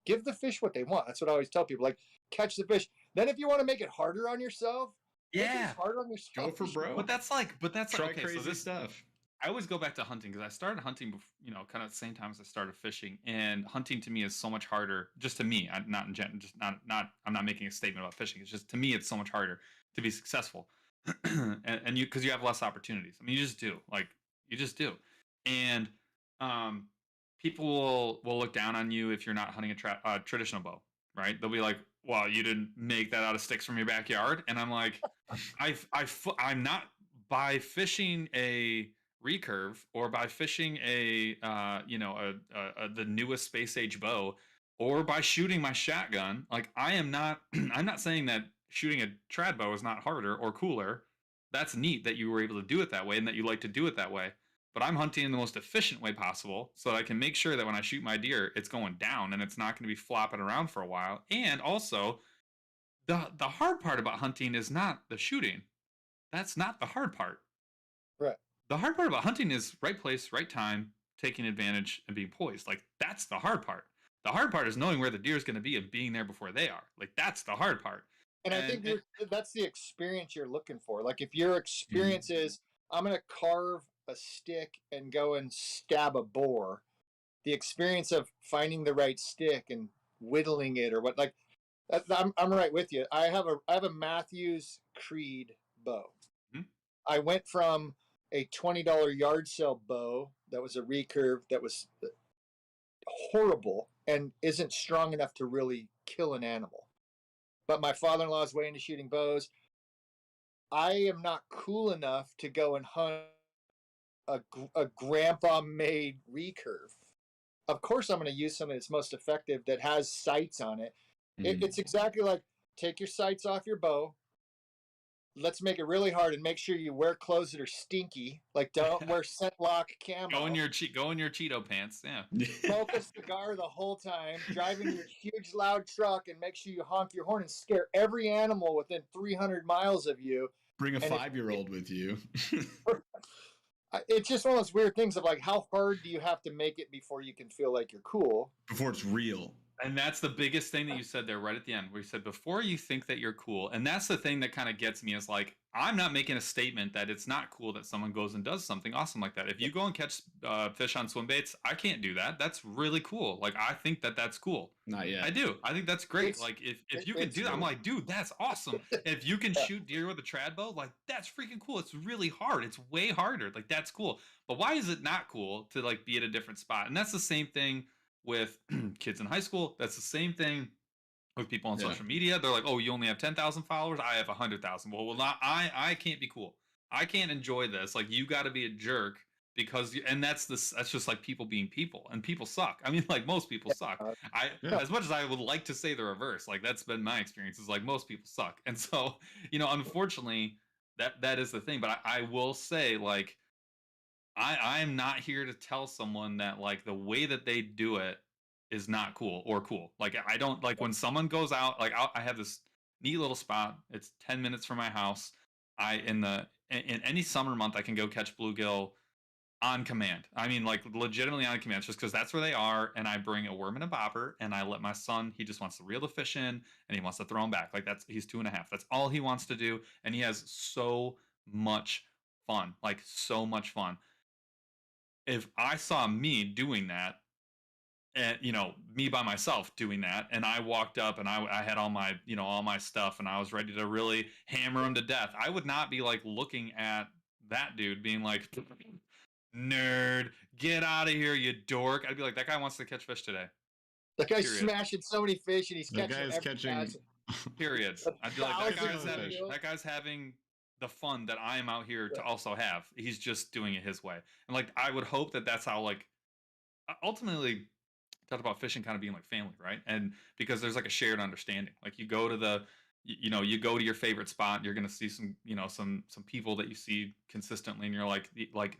Give the fish what they want. That's what I always tell people. Like, catch the fish. Then if you want to make it harder on yourself, make it harder on yourself. Go for broke. But that's like, Try okay, crazy so this stuff. I always go back to hunting because I started hunting, kind of at the same time as I started fishing. And hunting to me is so much harder. Just to me, not in general. Just not. I'm not making a statement about fishing. It's just to me, it's so much harder to be successful, and you because you have less opportunities. I mean, you just do. Like you just do, and people will look down on you if you're not hunting a traditional bow, right? They'll be like, "Well, you didn't make that out of sticks from your backyard," and I'm like, I'm not by fishing a recurve or by fishing the newest space age bow or by shooting my shotgun. Like I'm not saying that shooting a trad bow is not harder or cooler. That's neat that you were able to do it that way and that you like to do it that way. But I'm hunting in the most efficient way possible so that I can make sure that when I shoot my deer, it's going down and it's not going to be flopping around for a while. And also, the hard part about hunting is not the shooting. That's not the hard part. Right. The hard part about hunting is right place, right time, taking advantage and being poised. Like that's the hard part. The hard part is knowing where the deer is going to be and being there before they are. Like that's the hard part. And I think that's the experience you're looking for. Like if your experience is, I'm going to carve a stick and go and stab a boar, the experience of finding the right stick and whittling it or what, like I'm right with you. I have a Matthews Creed bow. I went from a $20 yard sale bow that was a recurve that was horrible and isn't strong enough to really kill an animal. But my father-in-law is way into shooting bows. I am not cool enough to go and hunt a grandpa-made recurve. Of course, I'm going to use something that's most effective that has sights on it. It's exactly like take your sights off your bow. Let's make it really hard and make sure you wear clothes that are stinky. Like don't wear scent lock camo. Go in your Cheeto pants. Yeah. Smoke a cigar the whole time. Driving your huge loud truck and make sure you honk your horn and scare every animal within 300 miles of you. Bring a 5-year-old with you. It's just one of those weird things of like, how hard do you have to make it before you can feel like you're cool? Before it's real. And that's the biggest thing that you said there right at the end, where you said, before you think that you're cool. And that's the thing that kind of gets me is like, I'm not making a statement that it's not cool that someone goes and does something awesome like that. If you go and catch fish on swim baits, I can't do that. That's really cool. Like, I think that that's cool. Not yet. I do. I think that's great. Like, if you can do that, I'm like, dude, that's awesome. If you can shoot deer with a trad bow, like, that's freaking cool. It's really hard. It's way harder. Like, that's cool. But why is it not cool to, like, be at a different spot? And that's the same thing with kids in high school. That's the same thing with people on social media. They're like, oh, you only have 10,000 followers. I have 100,000. Well, not, I can't be cool. I can't enjoy this. Like, you got to be a jerk because and that's just like people being people, and people suck. I mean, like, most people suck. As much as I would like to say the reverse, like, that's been my experience, is like most people suck. And so, unfortunately, that is the thing. But I will say, like, I'm not here to tell someone that, like, the way that they do it is not cool or cool. Like, I don't like when someone goes out, like, I have this neat little spot. It's 10 minutes from my house. In any summer month, I can go catch bluegill on command. I mean, like, legitimately on command, just because that's where they are. And I bring a worm and a bobber, and I let my son, he just wants to reel the fish in and he wants to throw them back. Like, he's 2.5. That's all he wants to do. And he has so much fun, like, so much fun. If I saw me doing that, and me by myself doing that, and I walked up and I had all my stuff and I was ready to really hammer him to death, I would not be like looking at that dude being like, nerd, get out of here, you dork. I'd be like, that guy wants to catch fish today. That guy's smashing so many fish and he's catching. Period. I'd be like, that guy's having the fun that I am out here to also have. He's just doing it his way. And, like, I would hope that that's how, like, ultimately talked about fishing kind of being like family, right? And because there's like a shared understanding. Like, you go to the you go to your favorite spot, you're gonna see some, some people that you see consistently, and you're like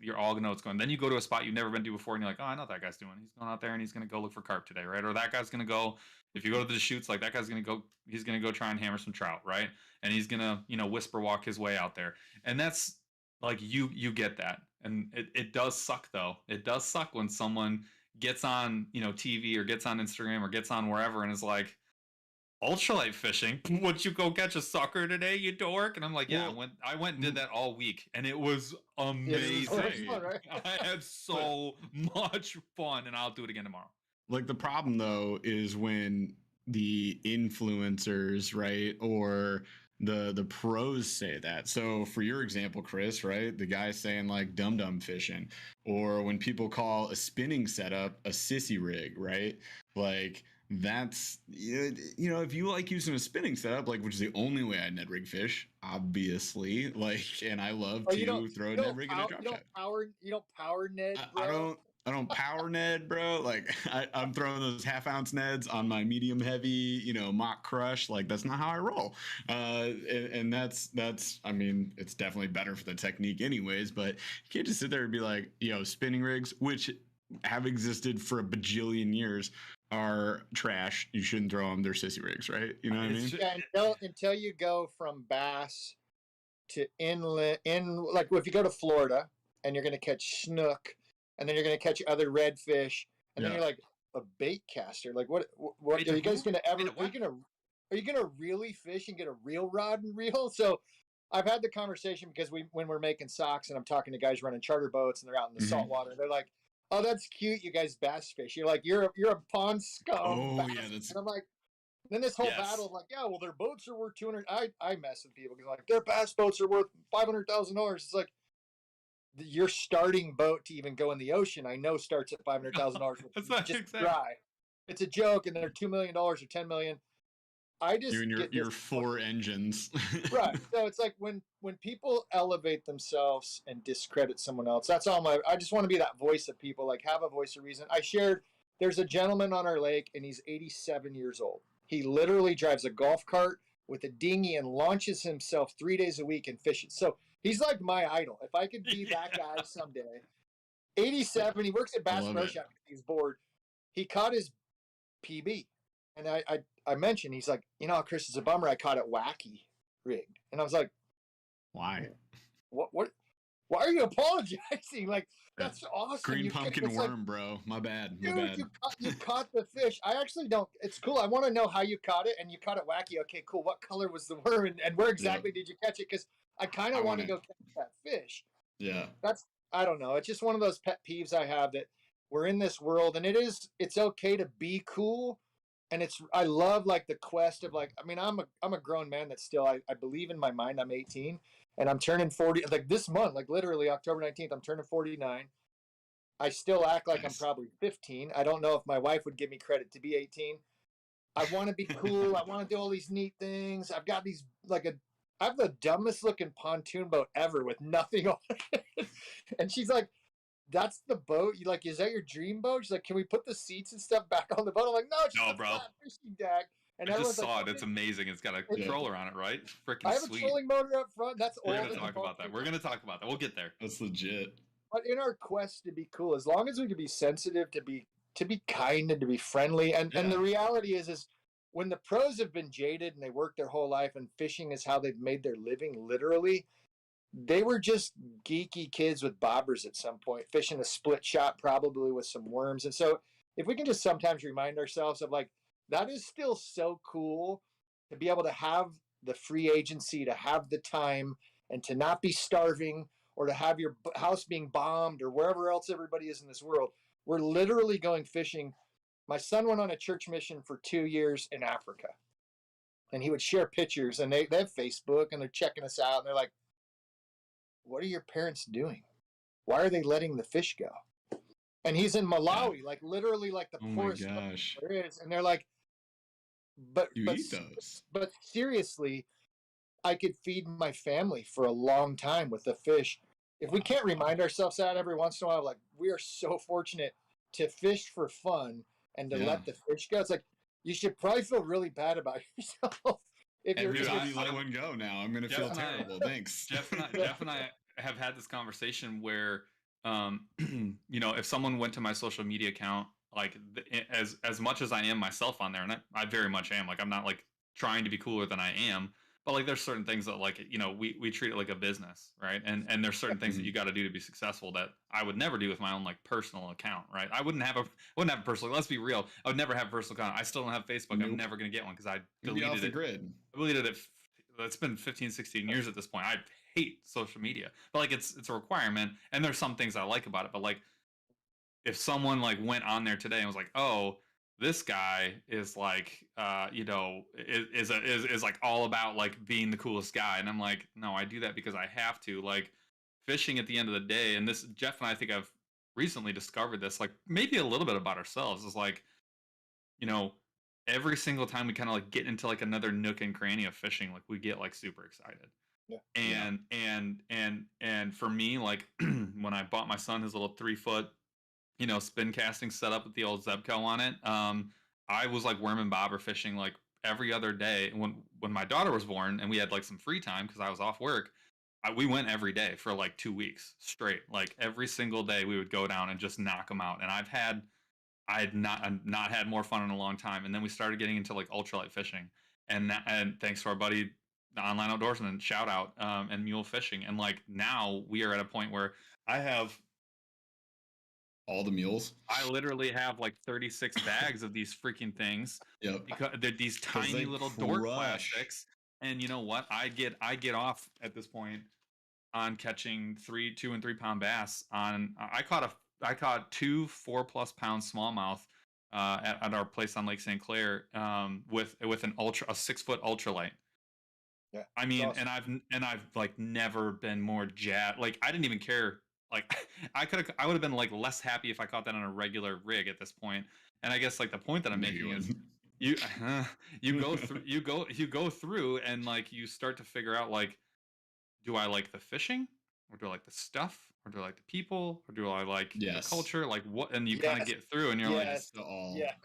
you're all gonna know what's going. Then you go to a spot you've never been to before, and you're like, oh, I know what that guy's doing. He's going out there and he's gonna go look for carp today, right? Or that guy's gonna go. If you go to the shoots, like that guy's gonna go. He's gonna go try and hammer some trout, right? And he's gonna, whisper walk his way out there, and that's like you get that, and it does suck though. It does suck when someone gets on TV or gets on Instagram or gets on wherever and is like, ultralight fishing. Would you go catch a sucker today, you dork? And I'm like, yeah, I went and did that all week, and it was amazing. Yeah, it was fun, right? I had so much fun, and I'll do it again tomorrow. Like the problem though is when the influencers, right, or the pros say that. So for your example, Chris, right, the guy saying like dum fishing, or when people call a spinning setup a sissy rig, right? Like that's, if you like using a spinning setup, like, which is the only way I Ned rig fish, obviously, like, and I love to throw a Ned rig in a drop shot. You don't power Ned, bro? I don't power Ned, bro. Like I'm throwing those half-ounce Neds on my medium heavy, mock crush. Like that's not how I roll. And that's, I mean, it's definitely better for the technique anyways, but you can't just sit there and be like, spinning rigs, which have existed for a bajillion years, are trash. You shouldn't throw them. They're sissy rigs, right? You know what I mean? Yeah, until you go from bass to inland, like if you go to Florida and you're going to catch snook, and then you're going to catch other redfish, and then you're like a bait caster. Like what are you guys going to ever? Are you going to really fish and get a real rod and reel? So I've had the conversation because when we're making socks, and I'm talking to guys running charter boats, and they're out in the salt water. They're like, "Oh, that's cute, you guys bass fish." You're like, "You're a pond scum." Oh yeah, that's. And I'm like, then this whole battle of like, yeah, well, their boats are worth 200. I mess with people because like their bass boats are worth $500,000. It's like, your starting boat to even go in the ocean, I know, starts at $500,000. That's not just exactly. dry. It's a joke, and they're $2 million or $10 million. I just your 4 engines, right? So it's like when people elevate themselves and discredit someone else. That's all I just want to be that voice of people. Like have a voice of reason. I shared. There's a gentleman on our lake, and he's 87 years old. He literally drives a golf cart with a dinghy and launches himself 3 days a week and fishes. So he's like my idol. If I could be that guy someday. 87, he works at Bass Pro Shop because he's bored. He caught his PB. And I mentioned, he's like, Chris, it's a bummer I caught it wacky rigged. And I was like, why? What? Why are you apologizing? Like, that's awesome. Green pumpkin worm, like, bro. My bad. You caught the fish. I actually don't. It's cool. I want to know how you caught it, and you caught it wacky. Okay, cool. What color was the worm, and where exactly did you catch it? Because I kind of want to go catch that fish. Yeah. I don't know. It's just one of those pet peeves I have, that we're in this world, and it's okay to be cool. And I love like the quest of like, I mean, I'm a grown man that still, I believe in my mind I'm 18 and I'm turning 40, like this month, like literally October 19th, I'm turning 49. I still act like I'm probably 15. I don't know if my wife would give me credit to be 18. I want to be cool. I want to do all these neat things. I've got these, I have the dumbest looking pontoon boat ever with nothing on it. And she's like, that's the boat? You like, is that your dream boat? She's like, can we put the seats and stuff back on the boat? I'm like, no, bro. Fishing deck. And I just saw it. It's amazing. It's got a controller on it, right? Freaking sweet. I have a trolling motor up front. That's We're going to talk about that. We're going to talk about that. We'll get there. That's legit. But in our quest to be cool, as long as we can be sensitive, to be kind and to be friendly, and the reality is when the pros have been jaded and they work their whole life and fishing is how they've made their living, literally, they were just geeky kids with bobbers at some point, fishing a split shot probably with some worms. And so if we can just sometimes remind ourselves of like, that is still so cool to be able to have the free agency, to have the time, and to not be starving, or to have your house being bombed, or wherever else everybody is in this world. We're literally going fishing. My son went on a church mission for 2 years in Africa, and he would share pictures, and they have Facebook, and they're checking us out, and they're like, what are your parents doing? Why are they letting the fish go? And he's in Malawi, like literally like the poorest place there is. And they're like, but eat those. But seriously, I could feed my family for a long time with the fish. If we can't remind ourselves that every once in a while, like, we are so fortunate to fish for fun and to let the fish go. It's like, you should probably feel really bad about yourself if you're every time you let one go now, I'm gonna feel terrible. Thanks. Jeff and I have had this conversation where, you know, if someone went to my social media account, like as much as I am myself on there, and I very much am, like I'm not like trying to be cooler than I am, but like there's certain things that like, you know, we treat it like a business, right? And there's certain things that you got to do to be successful that I would never do with my own like personal account, right? I wouldn't have a personal. Let's be real, I would never have a personal account. I still don't have Facebook. Nope. I'm never gonna get one because I deleted it. Grid. I deleted it. It's been 15, 16 years at this point. I hate social media, but like it's a requirement, and there's some things I like about it. But like, if someone like went on there today and was like, "Oh, this guy is like, you know, is like all about like being the coolest guy," and I'm like, no, I do that because I have to. Like, fishing at the end of the day, and this Jeff and I think I've recently discovered this, like maybe a little bit about ourselves, is like, you know, every single time we kind of like get into like another nook and cranny of fishing, like we get like super excited. Yeah. And for me, like when I bought my son his little 3-foot, you know, spin casting setup with the old Zebco on it, I was like worm and bobber fishing like every other day. When my daughter was born and we had like some free time because I was off work, we went every day for like 2 weeks straight. Like every single day we would go down and just knock them out. And I had not had more fun in a long time. And then we started getting into like ultralight fishing, and thanks to our buddy, the Online Outdoorsman, shout out, and mule fishing. And like now we are at a point where I have all the mules. I literally have like 36 bags of these freaking things. Yep. Because they're these tiny little dork plastics. And you know what? I get off at this point on catching 2 and 3 pound bass. I caught 2 4+ pound smallmouth at our place on Lake St. Clair with a 6-foot ultralight. Yeah, I mean, awesome. and I've like never been more jazzed. Like I didn't even care. Like I would have been like less happy if I caught that on a regular rig at this point. And I guess like the point that I'm making is you go through and like you start to figure out like, do I like the fishing, or do I like the stuff, or do I like the people, or do I like the culture? Like what? And you kind of get through and you're like,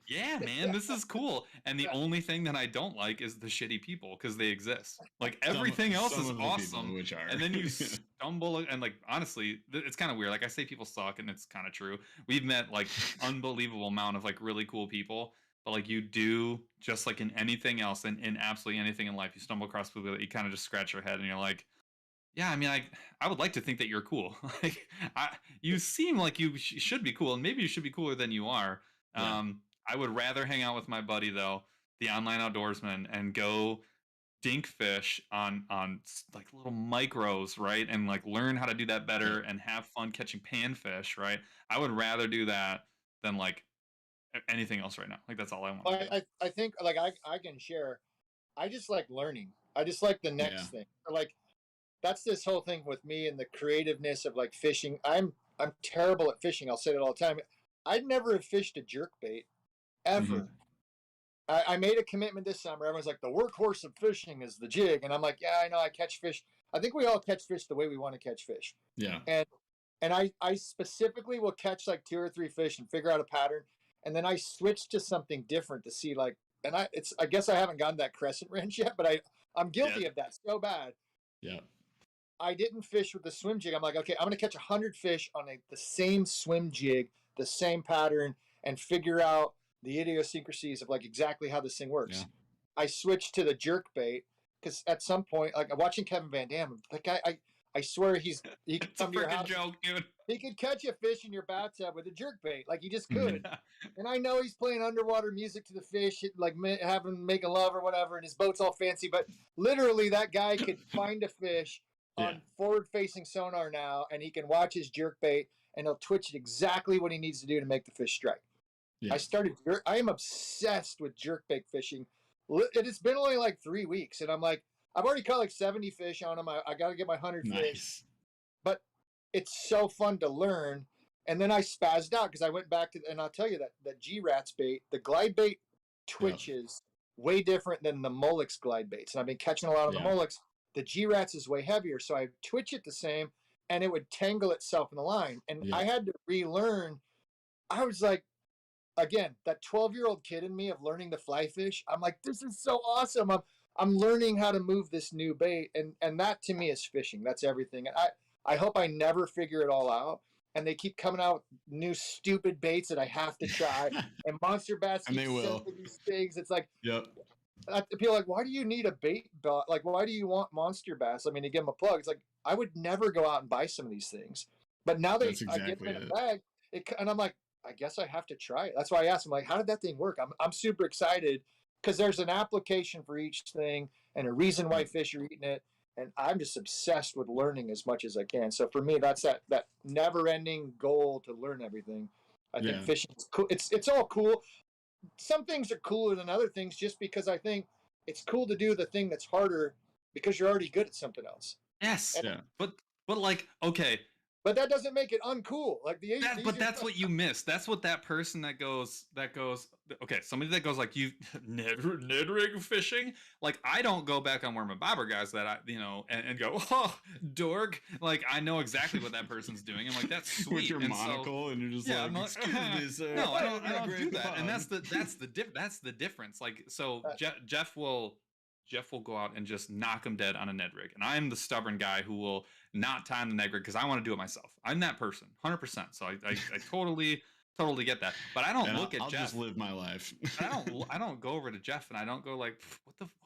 yeah, man, this is cool. And the only thing that I don't like is the shitty people, because they exist. Like everything else is awesome. And then you stumble, and like honestly, it's kind of weird. Like I say people suck, and it's kind of true. We've met like unbelievable amount of like really cool people. But like you do, just like in anything else, and in absolutely anything in life, you stumble across people that you kind of just scratch your head and you're like, yeah, I mean, I would like to think that you're cool. Like, you seem like you should be cool, and maybe you should be cooler than you are. Yeah. I would rather hang out with my buddy, though, the Online Outdoorsman, and go dink fish on like little micros, right? And like learn how to do that better and have fun catching panfish, right? I would rather do that than like anything else right now. Like that's all I want. I think like I can share. I just like learning. I just like the next thing. Like that's this whole thing with me and the creativeness of like fishing. I'm terrible at fishing. I'll say it all the time. I'd never have fished a jerkbait ever. Mm-hmm. I made a commitment this summer. Everyone's like, the workhorse of fishing is the jig, and I'm like, yeah, I know. I catch fish. I think we all catch fish the way we want to catch fish. Yeah. And I specifically will catch like 2 or 3 fish and figure out a pattern. And then I switch to something different to see like, and I guess I haven't gotten that crescent wrench yet, but I'm guilty of that so bad. Yeah. I didn't fish with the swim jig. I'm like, okay, I'm going to catch 100 fish on the same swim jig, the same pattern, and figure out the idiosyncrasies of like exactly how this thing works. Yeah. I switched to the jerk bait because at some point, like watching Kevin Van Dam, that guy, I swear he could come to your house. Joke, dude. He could catch a fish in your bathtub with a jerk bait, like he just could. And I know he's playing underwater music to the fish, like having making love or whatever, and his boat's all fancy. But literally, that guy could find a fish on forward-facing sonar now, and he can watch his jerk bait, and he'll twitch it exactly what he needs to do to make the fish strike. Yeah. I am obsessed with jerkbait fishing. It's been only like 3 weeks, and I'm like, I've already caught like 70 fish on them. I got to get my 100 fish. But it's so fun to learn. And then I spazzed out because I went back to, and I'll tell you that G-Rats bait, the glide bait twitches way different than the Molex glide baits. And I've been catching a lot of the Molex. The G-Rats is way heavier, so I twitch it the same, and it would tangle itself in the line. And I had to relearn. I was like, again, that 12-year-old kid in me of learning to fly fish, I'm like, this is so awesome. I'm learning how to move this new bait, and that to me is fishing. That's everything. And I hope I never figure it all out. And they keep coming out new stupid baits that I have to try. And Monster Bass keeps sending these things. It's like, yep. People are like, why do you need a bait? Like, why do you want Monster Bass? I mean, to give them a plug, it's like I would never go out and buy some of these things, but now I get them in a bag, and I'm like, I guess I have to try it. That's why I asked him, like, how did that thing work? I'm super excited because there's an application for each thing and a reason why fish are eating it. And I'm just obsessed with learning as much as I can. So for me, that's that never-ending goal to learn everything. I think fishing is cool. It's all cool. Some things are cooler than other things just because I think it's cool to do the thing that's harder because you're already good at something else. Yes. But like, okay. But that doesn't make it uncool. Like but that's what you miss. That's what that person that goes, okay, somebody that goes like, you Ned rig fishing. Like, I don't go back on where my bobber guys that I, and go, oh, dork. Like, I know exactly what that person's doing. I'm like, that's sweet. With your monocle, and you're just like, excuse me, sir. No, I don't do that. And that's the difference. Like, so Jeff will go out and just knock him dead on a Ned rig. And I'm the stubborn guy who will not time the Ned rig because I want to do it myself. I'm that person, 100%. So I totally get that. But I don't look at I'll Jeff. Just live my life. I don't go over to Jeff and I don't go like,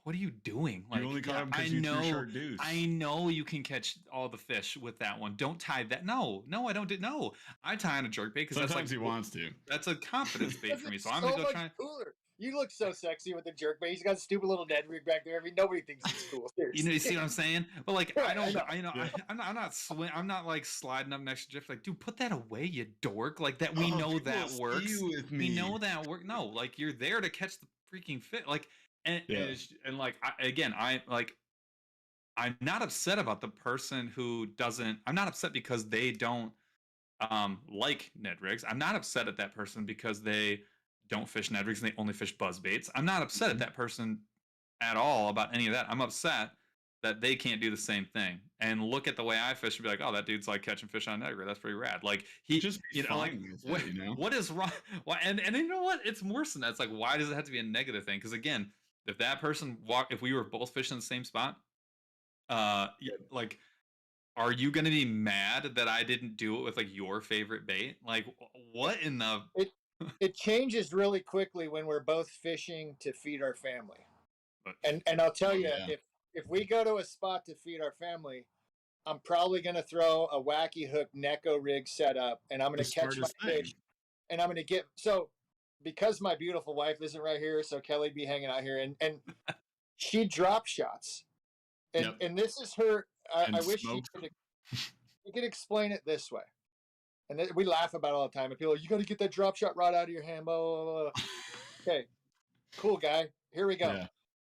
what are you doing? Like, you only caught him because you threw short deuce. I know you can catch all the fish with that one. Don't tie that. No, I don't. No, I tie on a jerk bait because sometimes he wants to. That's a confidence bait for me. So I'm gonna go try. Cooler. You look so sexy with the jerk bait. He's got a stupid little Ned rig back there. I mean, nobody thinks he's cool. You see what I'm saying? But like, I'm not like sliding up next to Jeff. Like, dude, put that away, you dork. Like that. We know that works. We know that work. No, like you're there to catch the freaking fish. Like, and like, I'm not upset about the person who doesn't. I'm not upset because they don't like Ned rigs. I'm not upset at that person because they don't fish Ned rigs and they only fish buzz baits. I'm not upset at that person at all about any of that. I'm upset that they can't do the same thing and look at the way I fish and be like, oh, that dude's like catching fish on a Ned rig. That's pretty rad. Like he just, what is wrong? Why? And you know what? It's worse than that. It's like, why does it have to be a negative thing? Because again, if that person if we were both fishing the same spot, like, are you going to be mad that I didn't do it with like your favorite bait? Like, what in the... It changes really quickly when we're both fishing to feed our family. And I'll tell you, if we go to a spot to feed our family, I'm probably going to throw a wacky hook Neko rig set up, and I'm going to catch my fish, and I'm going to get... So, because my beautiful wife isn't right here, so Kelly'd be hanging out here, and she drop shots. And this is her... I wish you could explain it this way. And we laugh about it all the time. And people are like, you got to get that drop shot rod out of your hand. Blah, blah, blah. Okay, cool guy. Here we go. Yeah.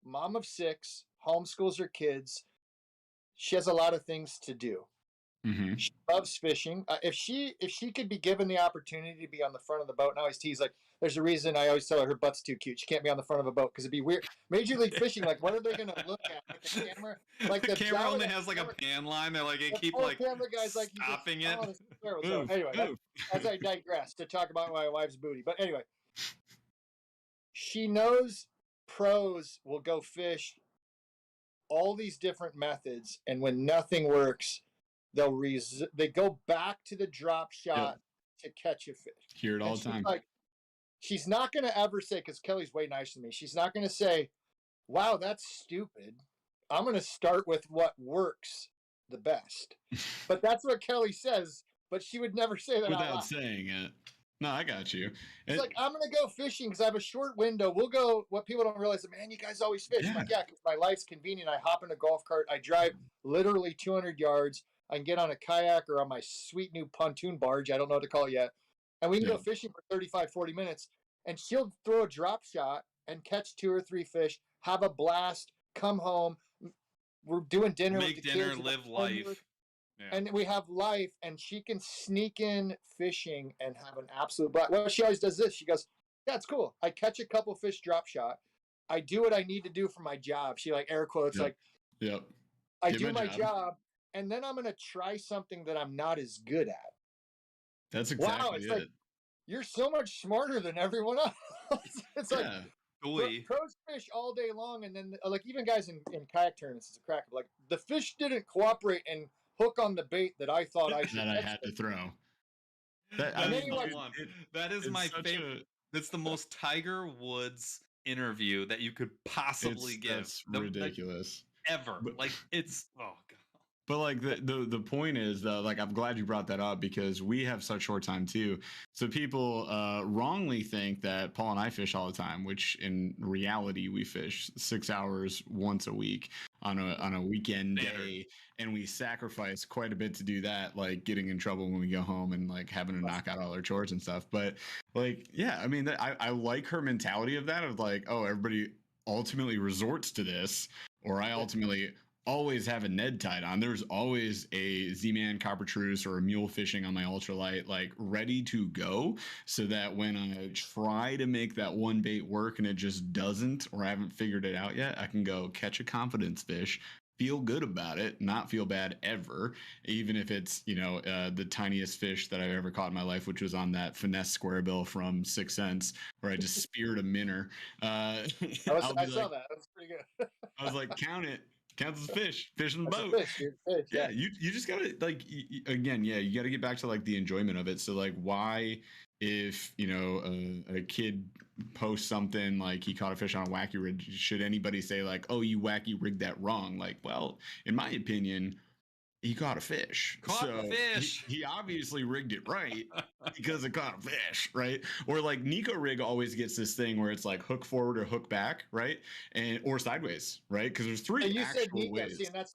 Mom of 6, homeschools her kids. She has a lot of things to do. Mm-hmm. She loves fishing. If she could be given the opportunity to be on the front of the boat, and I always tease, like, there's a reason I always tell her butt's too cute. She can't be on the front of a boat because it'd be weird. Major League Fishing, like, what are they going to look at? Like the camera? Like the camera only has like a pan line. They're like, keep like camera guys like stopping it. So anyway, as I digress to talk about my wife's booty. But anyway, she knows pros will go fish all these different methods, and when nothing works, they go back to the drop shot to catch a fish. Hear it all the time. Like, she's not going to ever say, because Kelly's way nicer than me, she's not going to say, wow, that's stupid. I'm going to start with what works the best. But that's what Kelly says, but she would never say that without saying it. No, I got you. It's like, I'm going to go fishing because I have a short window. We'll go, what people don't realize, man, you guys always fish. Yeah. Like, yeah, because my life's convenient. I hop in a golf cart. I drive literally 200 yards. I can get on a kayak or on my sweet new pontoon barge. I don't know what to call it yet. And we can go fishing for 35, 40 minutes. And she'll throw a drop shot and catch 2 or 3 fish, have a blast, come home. We're doing dinner. Make dinner, live life. Yeah. And we have life, and she can sneak in fishing and have an absolute blast. Well, she always does this. She goes, yeah, it's cool. I catch a couple fish drop shot. I do what I need to do for my job. She like air quotes, I do my job. And then I'm going to try something that I'm not as good at. That's exactly it. Like, you're so much smarter than everyone else. It's like, pros fish all day long, and then like even guys in kayak tournaments is a crack. Like the fish didn't cooperate and hook on the bait that I thought I should. That I had to throw. That is my favorite. That's the most Tiger Woods interview that you could possibly give. That's ridiculous. Ever. Like it's oh god. But like the point is though, like I'm glad you brought that up because we have such short time too. So people wrongly think that Paul and I fish all the time, which in reality we fish 6 hours once a week on a weekend day, and we sacrifice quite a bit to do that, like getting in trouble when we go home and like having to knock out all our chores and stuff. But like, yeah, I mean, I like her mentality of that, of like, oh, everybody ultimately resorts to this, or I ultimately always have a Ned tied on. There's always a Z-Man Coppertruce or a mule fishing on my ultralight, like ready to go, so that when I try to make that one bait work and it just doesn't, or I haven't figured it out yet, I can go catch a confidence fish, feel good about it, not feel bad ever, even if it's, you know, the tiniest fish that I've ever caught in my life, which was on that finesse square bill from 6 cents, where I just speared a minner. I saw that. That's pretty good. I was like, count it. Counts as fish in the boat. Fish, yeah, you just gotta like again, yeah, you gotta get back to like the enjoyment of it. So like, why, if you know a kid posts something like he caught a fish on a wacky rig, should anybody say like, oh, you wacky rigged that wrong? Like, well, in my opinion, he caught a fish. He obviously rigged it right because it caught a fish, right? Or like Nico rig always gets this thing where it's like hook forward or hook back, right? And or sideways, right? Because there's three actual ways. See, and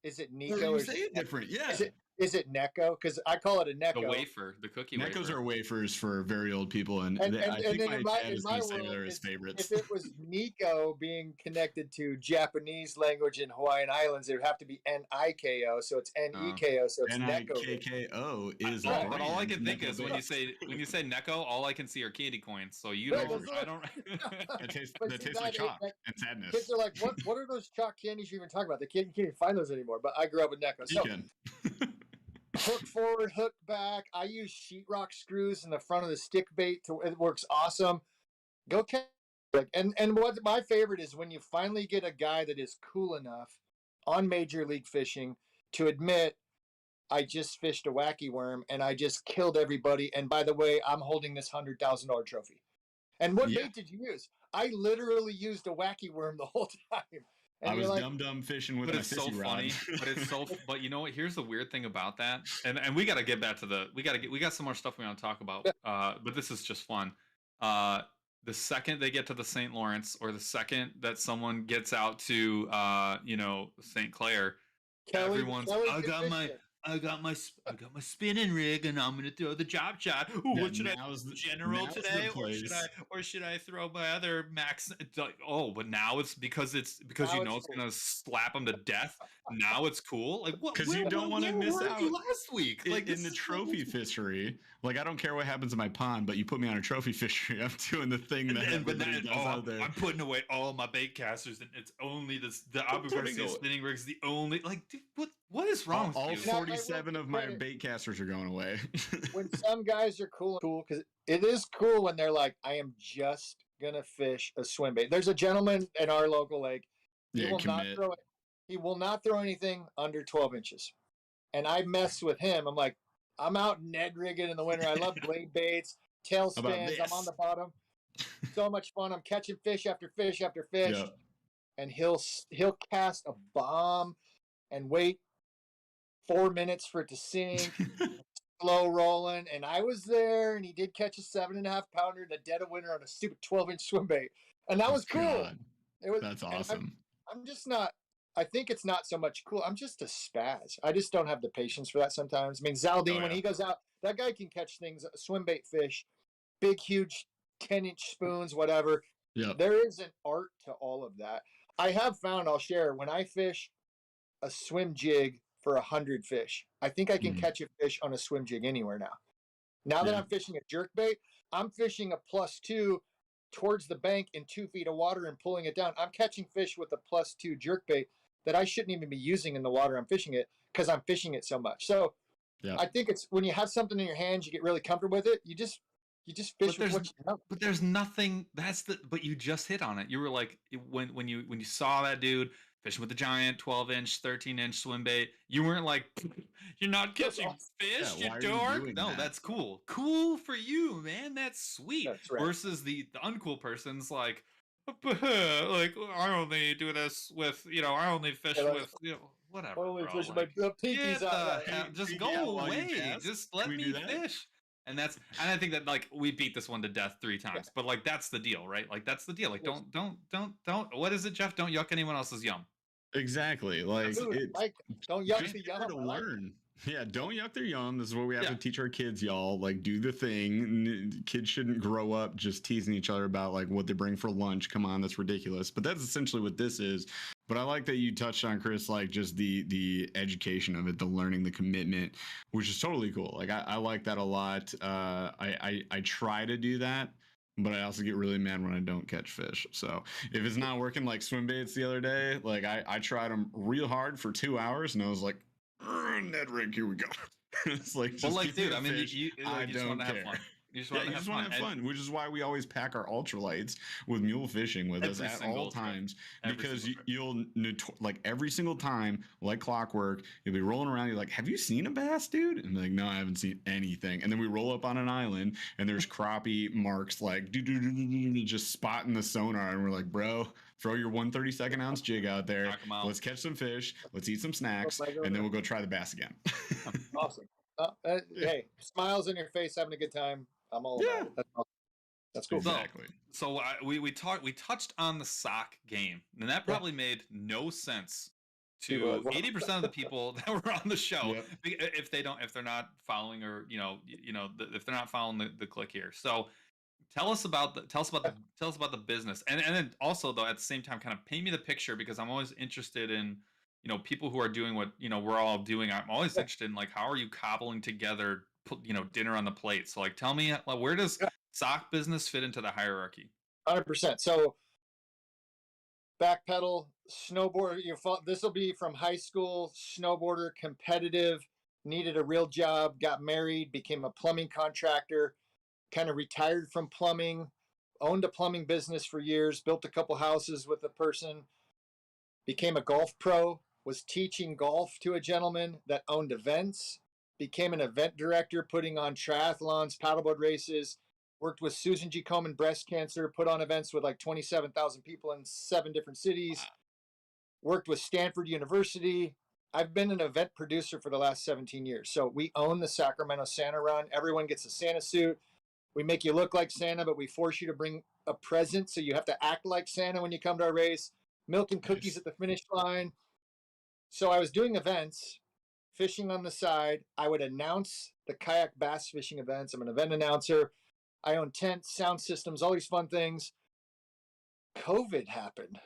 is it Nico? Or you say it different, yeah. Is it Necco? Because I call it a Necco. The wafer, the cookie wafer. Neccos are wafers for very old people, and I think my dad is going to say they're his favorites. If it was Nico being connected to Japanese language in Hawaiian Islands, it would have to be N-I-K-O, so it's N-E-K-O, so it's Necco. N-I-K-K-O is but all I can think is when you say Necco, all I can see are candy coins. So you don't. I don't. That tastes like chalk and sadness. Kids are like, what are those chalk candies you're even talking about? They can't even find those anymore. But I grew up with Necco. So, hook forward, hook back. I use sheetrock screws in the front of the stick bait. It works awesome. Go catch. And what my favorite is when you finally get a guy that is cool enough on Major League Fishing to admit, I just fished a wacky worm and I just killed everybody. And by the way, I'm holding this $100,000 trophy. And what bait did you use? I literally used a wacky worm the whole time. And I was like, dumb fishing with my fishing rod. But it's so but you know what, here's the weird thing about that, and we got to get back to we got some more stuff we want to talk about, but this is just fun. The second they get to the St. Lawrence, or the second that someone gets out to St. Clair, everyone's I got my spinning rig and I'm gonna throw the job shot. Ooh, what should I general today, or should I throw my other max? Oh, but now it's because it's cool. It's gonna slap them to death. Now it's cool. Like what? Because you don't want to miss out. Last week, like in the trophy fishery, like I don't care what happens in my pond, but you put me on a trophy fishery, I'm doing the thing that everybody does out there. I'm putting away all my bait casters, and it's only the Abu Garcia spinning rig's the only. Like, dude, what is wrong with you? 47 of my bait casters are going away. When some guys are cool, because it is cool when they're like, I am just gonna fish a swim bait. There's a gentleman in our local lake. He will not throw anything under 12 inches. And I mess with him. I'm like, I'm out Ned rigging in the winter. I love blade baits, tail spins. I'm on the bottom. So much fun. I'm catching fish after fish after fish. Yeah. And he'll cast a bomb and wait 4 minutes for it to sink, slow rolling. And I was there, and he did catch a 7.5 pounder in the dead of winter on a stupid 12-inch swim bait. And that was cool. God. That's awesome. I'm just not, I think it's not so much cool. I'm just a spaz. I just don't have the patience for that sometimes. I mean, Zaldine, when he goes out, that guy can catch things, swim bait fish, big, huge 10-inch spoons, whatever. Yeah. There is an art to all of that. I have found, I'll share, when I fish a swim jig for 100 fish, I think I can catch a fish on a swim jig anywhere now. Now that I'm fishing a jerk bait, I'm fishing a +2 towards the bank in 2 feet of water and pulling it down. I'm catching fish with a +2 jerk bait that I shouldn't even be using in the water I'm fishing it, because I'm fishing it so much. So I think it's when you have something in your hands, you get really comfortable with it. You just You just fish with what you know. But there's nothing. But you just hit on it. You were like, when you saw that dude fishing with the giant 12-inch, 13-inch swim bait, you weren't like, you're not catching fish, Yeah, you dork. No, that's cool. Cool for you, man. That's sweet. That's right. Versus the uncool person's like I only do this with, I only fish with, whatever. Only bro. fish Like, my pinkies out. Just go away. Just let me fish. And I think that like we beat this one to death 3 times, but like that's the deal, right? Like that's the deal. Like don't. What is it, Jeff? Don't yuck anyone else's yum. Exactly. Like don't yuck the yum. To learn. Yeah, don't yuck their yum. This is what we have to teach our kids, y'all. Like, do the thing. Kids shouldn't grow up just teasing each other about like what they bring for lunch. Come on, that's ridiculous. But that's essentially what this is. But I like that you touched on, Chris, like just the education of it, the learning, the commitment, which is totally cool. Like I like that a lot. I try to do that, but I also get really mad when I don't catch fish. So if it's not working, like swim baits the other day, like I tried them real hard for 2 hours and I was like, Ned rig, here we go. It's like, just dude, I mean, you just want to have fun. You just want to have fun, which is why we always pack our ultralights with mule fishing with us at all times, because you'll like every single time, like clockwork, you'll be rolling around. You're like, "Have you seen a bass, dude?" And I'm like, "No, I haven't seen anything." And then we roll up on an island, and there's crappie marks like just spotting the sonar, and we're like, "Bro, throw your 132nd ounce jig out there. Let's catch some fish. Let's eat some snacks, and then we'll go try the bass again." Awesome. Hey, smiles on your face, having a good time. I'm all about it. That's cool. Exactly. So we touched on the sock game, and that probably made no sense to 80% of the people that were on the show if they're not following, or if they're not following the click here. So tell us about the business, and then also though at the same time kind of paint me the picture, because I'm always interested in people who are doing what we're all doing. I'm always interested in like, how are you cobbling together dinner on the plate? So like, tell me, where does sock business fit into the hierarchy? 100%. So backpedal, snowboard. This will be from high school, snowboarder, competitive, needed a real job, got married, became a plumbing contractor, kind of retired from plumbing, owned a plumbing business for years, built a couple houses with a person, became a golf pro, was teaching golf to a gentleman that owned events, became an event director, putting on triathlons, paddleboard races, worked with Susan G. Komen breast cancer, put on events with like 27,000 people in 7 different cities, worked with Stanford University. I've been an event producer for the last 17 years. So we own the Sacramento Santa Run. Everyone gets a Santa suit. We make you look like Santa, but we force you to bring a present. So you have to act like Santa when you come to our race. Milk and cookies at the finish line. So I was doing events, fishing on the side. I would announce the kayak bass fishing events. I'm an event announcer. I own tents, sound systems, all these fun things. COVID happened.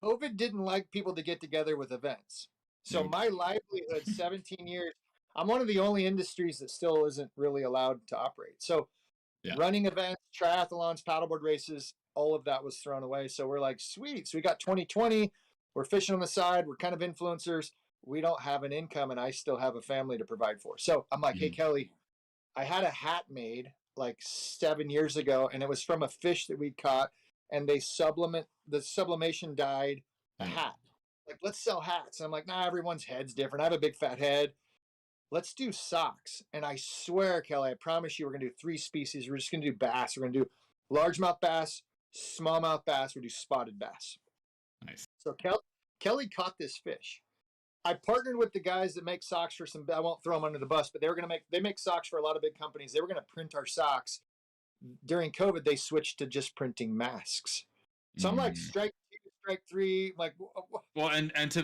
COVID didn't like people to get together with events. So my livelihood, 17 years, I'm one of the only industries that still isn't really allowed to operate. So running events, triathlons, paddleboard races, all of that was thrown away. So we're like, sweet. So we got 2020. We're fishing on the side. We're kind of influencers. We don't have an income, and I still have a family to provide for. So I'm like, hey, Kelly, I had a hat made like 7 years ago, and it was from a fish that we caught, and the sublimation dyed a hat. Like, let's sell hats. And I'm like, nah, everyone's head's different. I have a big fat head. Let's do socks. And I swear, Kelly, I promise you, we're going to do 3 species. We're just going to do bass. We're going to do largemouth bass, smallmouth bass. We'll do spotted bass. Nice. So Kelly caught this fish. I partnered with the guys that make socks for some, I won't throw them under the bus, but they make socks for a lot of big companies. They were going to print our socks. During COVID, they switched to just printing masks. So I'm like, strike 2, strike 3. Like, well, and to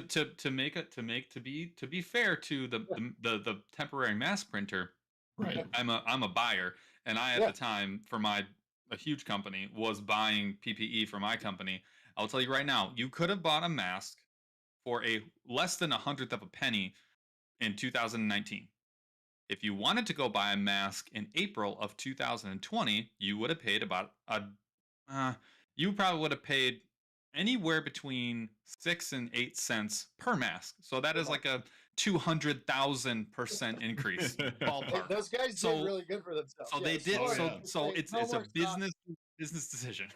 be fair to the temporary mask printer, right? I'm a buyer, and I at the time for a huge company was buying PPE for my company. I'll tell you right now, you could have bought a mask for a less than 100th of a penny in 2019. If you wanted to go buy a mask in April of 2020, you would have paid about you probably would have paid anywhere between 6 and 8 cents per mask. So that is like a 200,000% increase. Ballpark. Those guys did really good for themselves. So they did. So it's a business decision.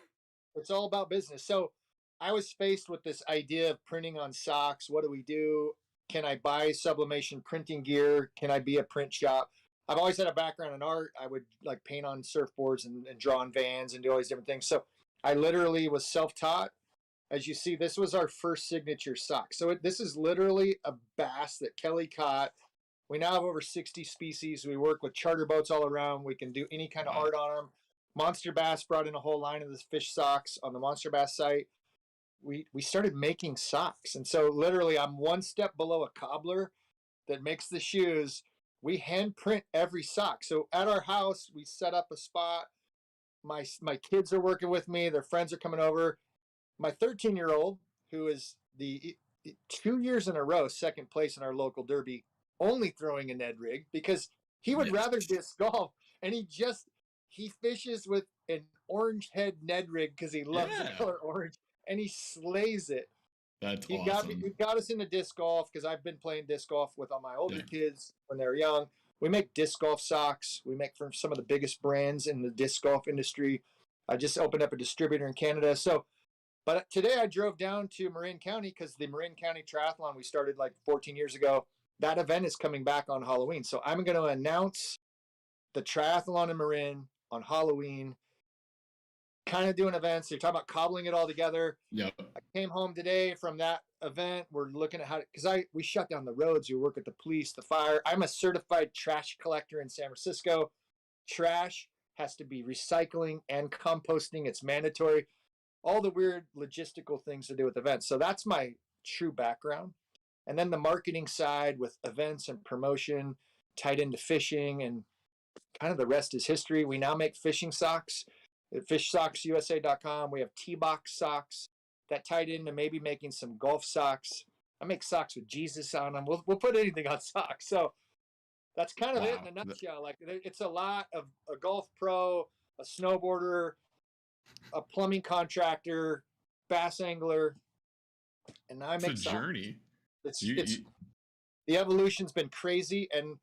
It's all about business. So I was faced with this idea of printing on socks. What do we do? Can I buy sublimation printing gear? Can I be a print shop? I've always had a background in art. I would like paint on surfboards and draw on vans and do all these different things. So I literally was self-taught. As you see, this was our first signature sock. So this is literally a bass that Kelly caught. We now have over 60 species. We work with charter boats all around. We can do any kind of art on them. MONSTERBASS brought in a whole line of the fish socks on the MONSTERBASS site. We started making socks. And so literally I'm one step below a cobbler that makes the shoes. We hand print every sock. So at our house, we set up a spot. My kids are working with me. Their friends are coming over. My 13-year-old, who is the 2 years in a row, second place in our local derby, only throwing a Ned rig because he would rather disc golf. And he fishes with an orange head Ned rig because he loves the color orange, and he slays it. That's awesome. He got us into disc golf because I've been playing disc golf with all my older kids when they were young. We make disc golf socks. We make for some of the biggest brands in the disc golf industry. I just opened up a distributor in Canada. But today I drove down to Marin County because the Marin County Triathlon we started like 14 years ago, that event is coming back on Halloween. So I'm going to announce the triathlon in Marin on Halloween, kind of doing events. They're talking about cobbling it all together. Yep. I came home today from that event. We're looking at because we shut down the roads. We work at the police, the fire. I'm a certified trash collector in San Francisco. Trash has to be recycling and composting. It's mandatory. All the weird logistical things to do with events. So that's my true background. And then the marketing side with events and promotion tied into fishing, and kind of the rest is history. We now make fishing socks at fishsocksusa.com. We have T-box socks that tied into maybe making some golf socks. I make socks with Jesus on them. We'll put anything on socks. So that's kind of it in a nutshell. Like it's a lot of a golf pro, a snowboarder, a plumbing contractor, bass angler, and now I make it's a journey. The evolution's been crazy, and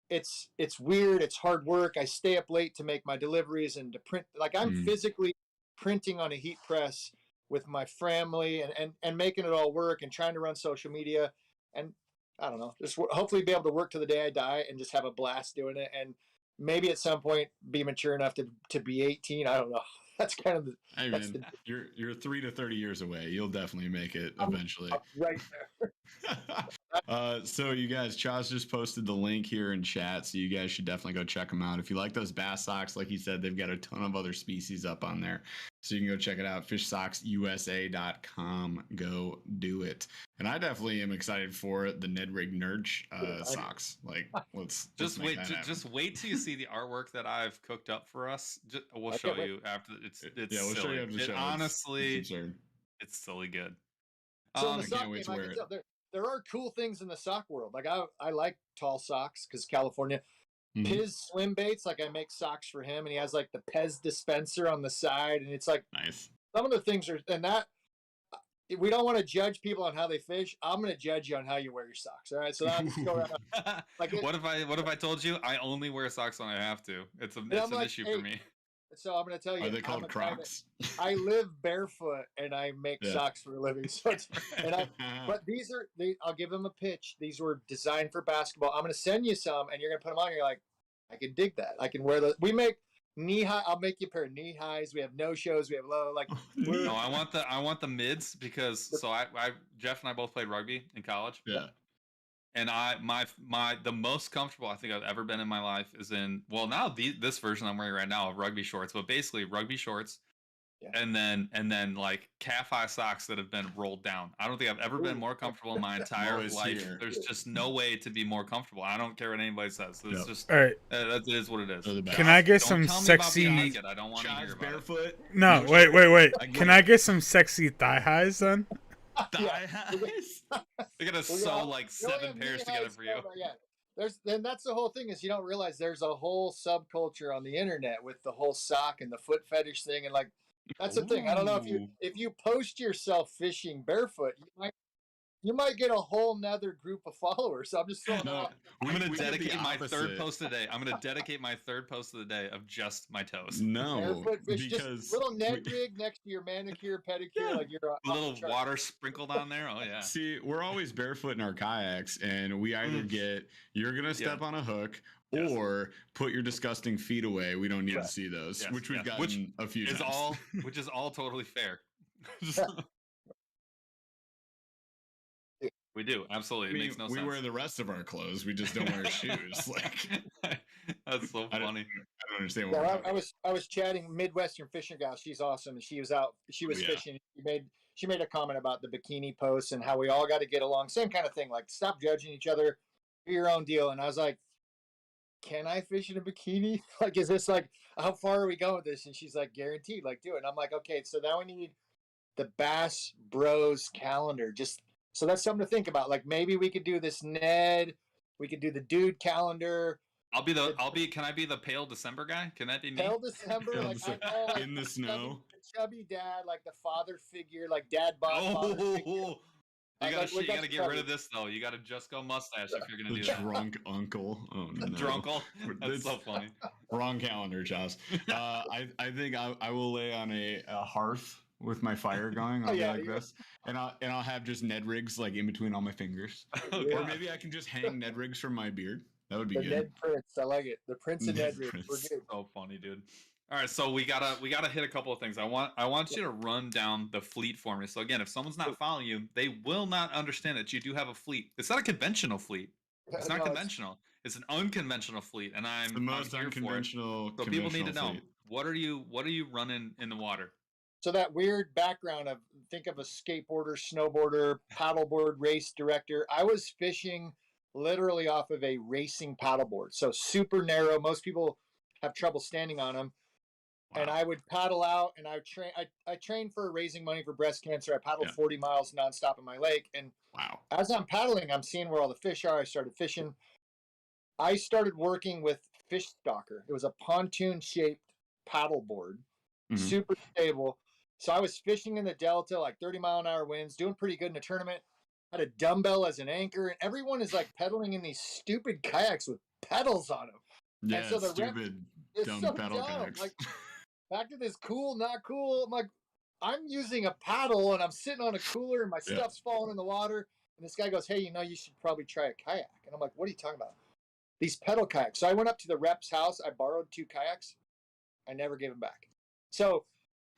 it's weird. It's hard work. I stay up late to make my deliveries and to print. Like I'm physically printing on a heat press with my family and making it all work and trying to run social media. And I don't know, just hopefully be able to work to the day I die and just have a blast doing it. And maybe at some point be mature enough to be 18. I don't know. That's kind of you're 3 to 30 years away. You'll definitely make it eventually. Right there. So you guys, Chaz just posted the link here in chat, so you guys should definitely go check them out. If you like those bass socks, like he said, they've got a ton of other species up on there, so you can go check it out. fishsocksusa.com. Go do it. And I definitely am excited for the Ned Rig Nerd socks. Like, let's wait till you see the artwork that I've cooked up for us. We'll show you after. It's we'll show you after the show. Honestly, it's silly good. So in the sock game, there are cool things in the sock world. Like I like tall socks because California. Piz swim baits, like I make socks for him, and he has like the Pez dispenser on the side, and it's like nice. Some of the things are, and that we don't want to judge people on how they fish. I'm going to judge you on how you wear your socks. All right, so that's go around. Like what if I told you I only wear socks when I have to? It's an issue for me. So I'm going to tell you. Are they called Crocs? I live barefoot and I make socks for a living. So but I'll give them a pitch. These were designed for basketball. I'm going to send you some, and you're going to put them on. And you're like, I can dig that. I can wear those. We make knee high. I'll make you a pair of knee highs. We have no shows. We have low. Like no, I want the mids because Jeff and I both played rugby in college. Yeah. And the most comfortable I think I've ever been in my life is in this version I'm wearing right now of rugby shorts, but basically rugby shorts, and then like calf high socks that have been rolled down. I don't think I've ever been more comfortable in my entire life. There's just no way to be more comfortable. I don't care what anybody says. It's just all right. That is what it is. Can I get some sexy? I don't want to hear about barefoot. It. No, wait. Can I get some sexy thigh highs then? Thigh highs. They're gonna sew like 7 pairs together for you. Then that's the whole thing is you don't realize there's a whole subculture on the internet with the whole sock and the foot fetish thing, and like that's the thing. I don't know if you post yourself fishing barefoot, you might get a whole nother group of followers. So I'm just throwing out. I'm going to dedicate my third post of the day. I'm going to dedicate my third post of the day of just my toes. No, fish, because just little Ned rig next to your manicure, pedicure, like you're a little water sprinkled on there. Oh yeah. See, we're always barefoot in our kayaks, and we either get you're going to step on a hook. Yes. Or put your disgusting feet away. We don't need to see those, which we've gotten a few times. Which is all totally fair. We do, absolutely. It makes no sense. We wear the rest of our clothes. We just don't wear shoes. Like that's so funny. I don't understand what I was chatting Midwestern fishing gal. She's awesome, and she was out. She was fishing. She made a comment about the bikini posts and how we all got to get along. Same kind of thing. Like stop judging each other. Do your own deal. And I was like, can I fish in a bikini? Like, is this like, how far are we going with this? And she's like, guaranteed, like, do it. And I'm like, okay, so now we need the Bass Bros calendar. Just so that's something to think about. Like, maybe we could do this Ned. We could do the dude calendar. Can I be the pale December guy? Can that be me? Pale December, like in the snow. Chubby dad, like the father figure, like dad bod. You gotta get rid of this though. You gotta just go mustache if you're gonna do that. Drunk uncle. Oh no. Drunkle. That's so funny. Wrong calendar, Josh. I think I will lay on a hearth with my fire going. I'll be like this, and I'll have just Ned rigs like in between all my fingers, or maybe I can just hang Ned rigs from my beard. That would be good. Ned Prince, I like it. The Prince and Ned rigs. We're good. So funny, dude. All right, so we gotta hit a couple of things. I want you to run down the fleet for me. So again, if someone's not following you, they will not understand that you do have a fleet. It's not a conventional fleet. It's not conventional. It's an unconventional fleet, and I'm the most unconventional. So people need to know what are you running in the water. So that weird background of think of a skateboarder, snowboarder, paddleboard race director. I was fishing literally off of a racing paddleboard, so super narrow. Most people have trouble standing on them. Wow. And I would paddle out, and I trained for raising money for breast cancer. I paddled 40 miles nonstop in my lake. And as I'm paddling, I'm seeing where all the fish are. I started fishing. I started working with Fish Stalker. It was a pontoon-shaped paddleboard, super stable. So I was fishing in the Delta, like 30-mile-an-hour winds, doing pretty good in the tournament. I had a dumbbell as an anchor, and everyone is like pedaling in these stupid kayaks with pedals on them. Yeah, and so the stupid, dumb pedal kayaks. Like, back to this cool, not cool. I'm like, I'm using a paddle and I'm sitting on a cooler and my stuff's falling in the water. And this guy goes, hey, you should probably try a kayak. And I'm like, what are you talking about? These pedal kayaks. So I went up to the rep's house. I borrowed 2 kayaks. I never gave them back. So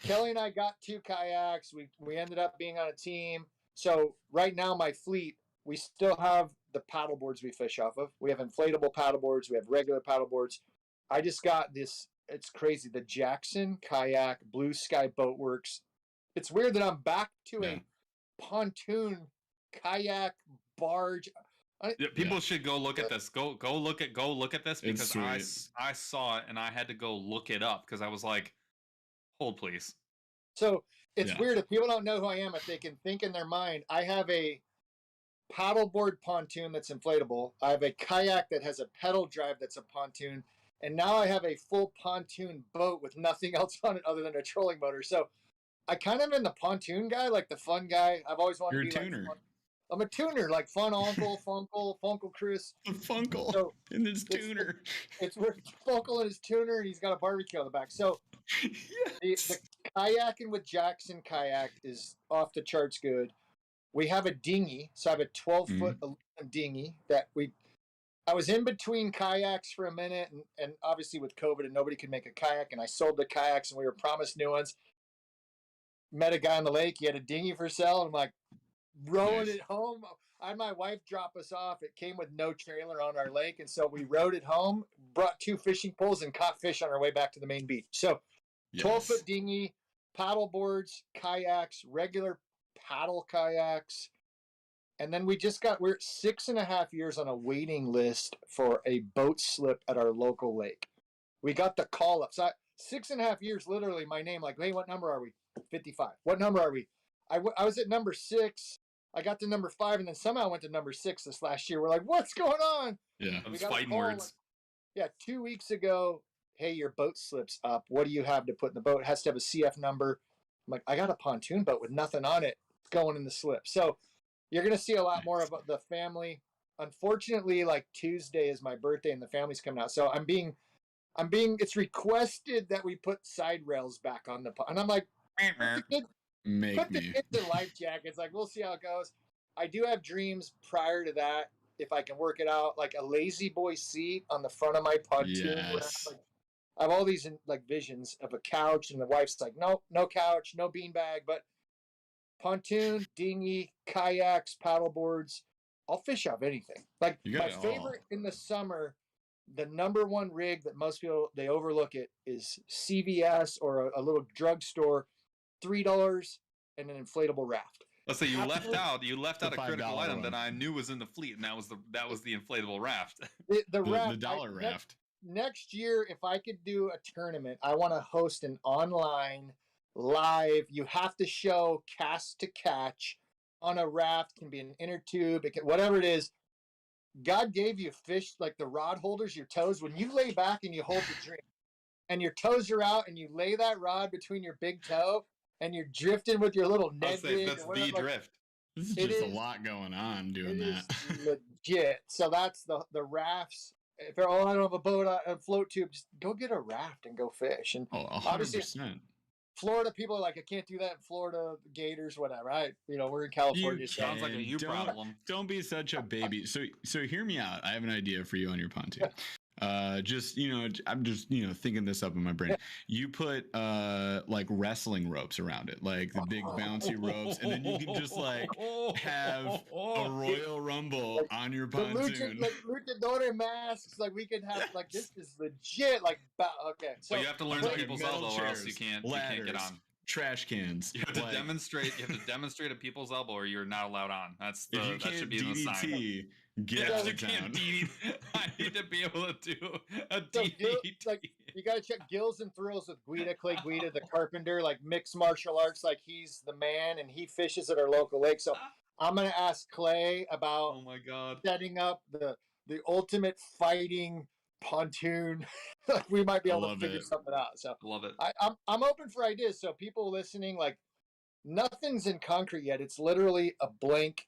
Kelly and I got 2 kayaks. We ended up being on a team. So right now my fleet, we still have the paddle boards we fish off of. We have inflatable paddle boards. We have regular paddle boards. I just got this. It's crazy. The Jackson Kayak Blue Sky Boat Works. It's weird that I'm back to a pontoon kayak barge. People should go look at this. Go look at this because I saw it and I had to go look it up because I was like, hold please. So it's weird if people don't know who I am. If they can think in their mind, I have a paddleboard pontoon that's inflatable. I have a kayak that has a pedal drive that's a pontoon. And now I have a full pontoon boat with nothing else on it other than a trolling motor. So I kind of am the pontoon guy, like the fun guy. I've always wanted to be a tuner. Like I'm a tuner, like fun uncle, Funkle Chris. Funkle so and his tuner. It's where Funkle and his tuner, and he's got a barbecue on the back. So the kayaking with Jackson Kayak is off the charts good. We have a dinghy. So I have a 12-foot aluminum dinghy that I was in between kayaks for a minute, and obviously with COVID and nobody could make a kayak, and I sold the kayaks and we were promised new ones. Met a guy on the lake. He had a dinghy for sale. And I'm like rowing it home. I had my wife drop us off. It came with no trailer on our lake. And so we rowed it home, brought 2 fishing poles and caught fish on our way back to the main beach. So 12-foot dinghy, paddle boards, kayaks, regular paddle kayaks. And then we're 6.5 years on a waiting list for a boat slip at our local lake. We got the call up. So 6.5 years, literally my name, like, hey, what number are we? 55. What number are we? I was at number 6. I got to number 5, and then somehow went to number 6 this last year. We're like, what's going on? Yeah, I was fighting words. 2 weeks ago, hey, your boat slips up. What do you have to put in the boat? It has to have a CF number. I'm like, I got a pontoon boat with nothing on it. It's going in the slip. So you're gonna see a lot more of the family. Unfortunately, like Tuesday is my birthday and the family's coming out, so I'm being. It's requested that we put side rails back on the, and I'm like, put the kids in life jackets. Like, we'll see how it goes. I do have dreams prior to that, if I can work it out, like a lazy boy seat on the front of my pontoon. Yes. Like, I have all these like visions of a couch, and the wife's like, nope, no couch, no beanbag, but pontoon, dinghy, kayaks, paddle boards. I'll fish off anything. Like my favorite in the summer, the number one rig that most people they overlook it is CVS or a little drugstore, $3 and an inflatable raft. Let's say you left out a critical item that I knew was in the fleet, and that was the inflatable raft. The dollar raft. Next year, if I could do a tournament, I want to host an online live. You have to show cast to catch on a raft. Can be an inner tube, whatever it is. God gave you fish like the rod holders, your toes. When you lay back and you hold the drink and your toes are out and you lay that rod between your big toe and you're drifting with your little Ned rig. That's the drift. This is just a lot going on doing that. Legit. So that's the rafts. If I don't have a boat, a float tube, just go get a raft and go fish. And 100%. Florida people are like, I can't do that in Florida, Gators, whatever. We're in California. Sounds like a you problem. Don't be such a baby. So hear me out. I have an idea for you on your pontoon. I'm just thinking this up in my brain. You put like wrestling ropes around it, like the big bouncy ropes, and then you can just like have a Royal Rumble on your pontoon. Like luchador masks, like we could have like this is legit. Like okay, so you have to learn the people's elbow, or else you can't get on. Trash cans. You have to demonstrate. You have to demonstrate a people's elbow, or you're not allowed on. That should be in the sign. Get out of town. I need to be able to do a DDT. Like you got to check Gills and Thrills with Clay Guida, the carpenter, like mixed martial arts. Like he's the man, and he fishes at our local lake. So I'm gonna ask Clay about setting up the ultimate fighting pontoon. Like we might be able to figure something out. So love it. I'm open for ideas. So people listening, like nothing's in concrete yet. It's literally a blank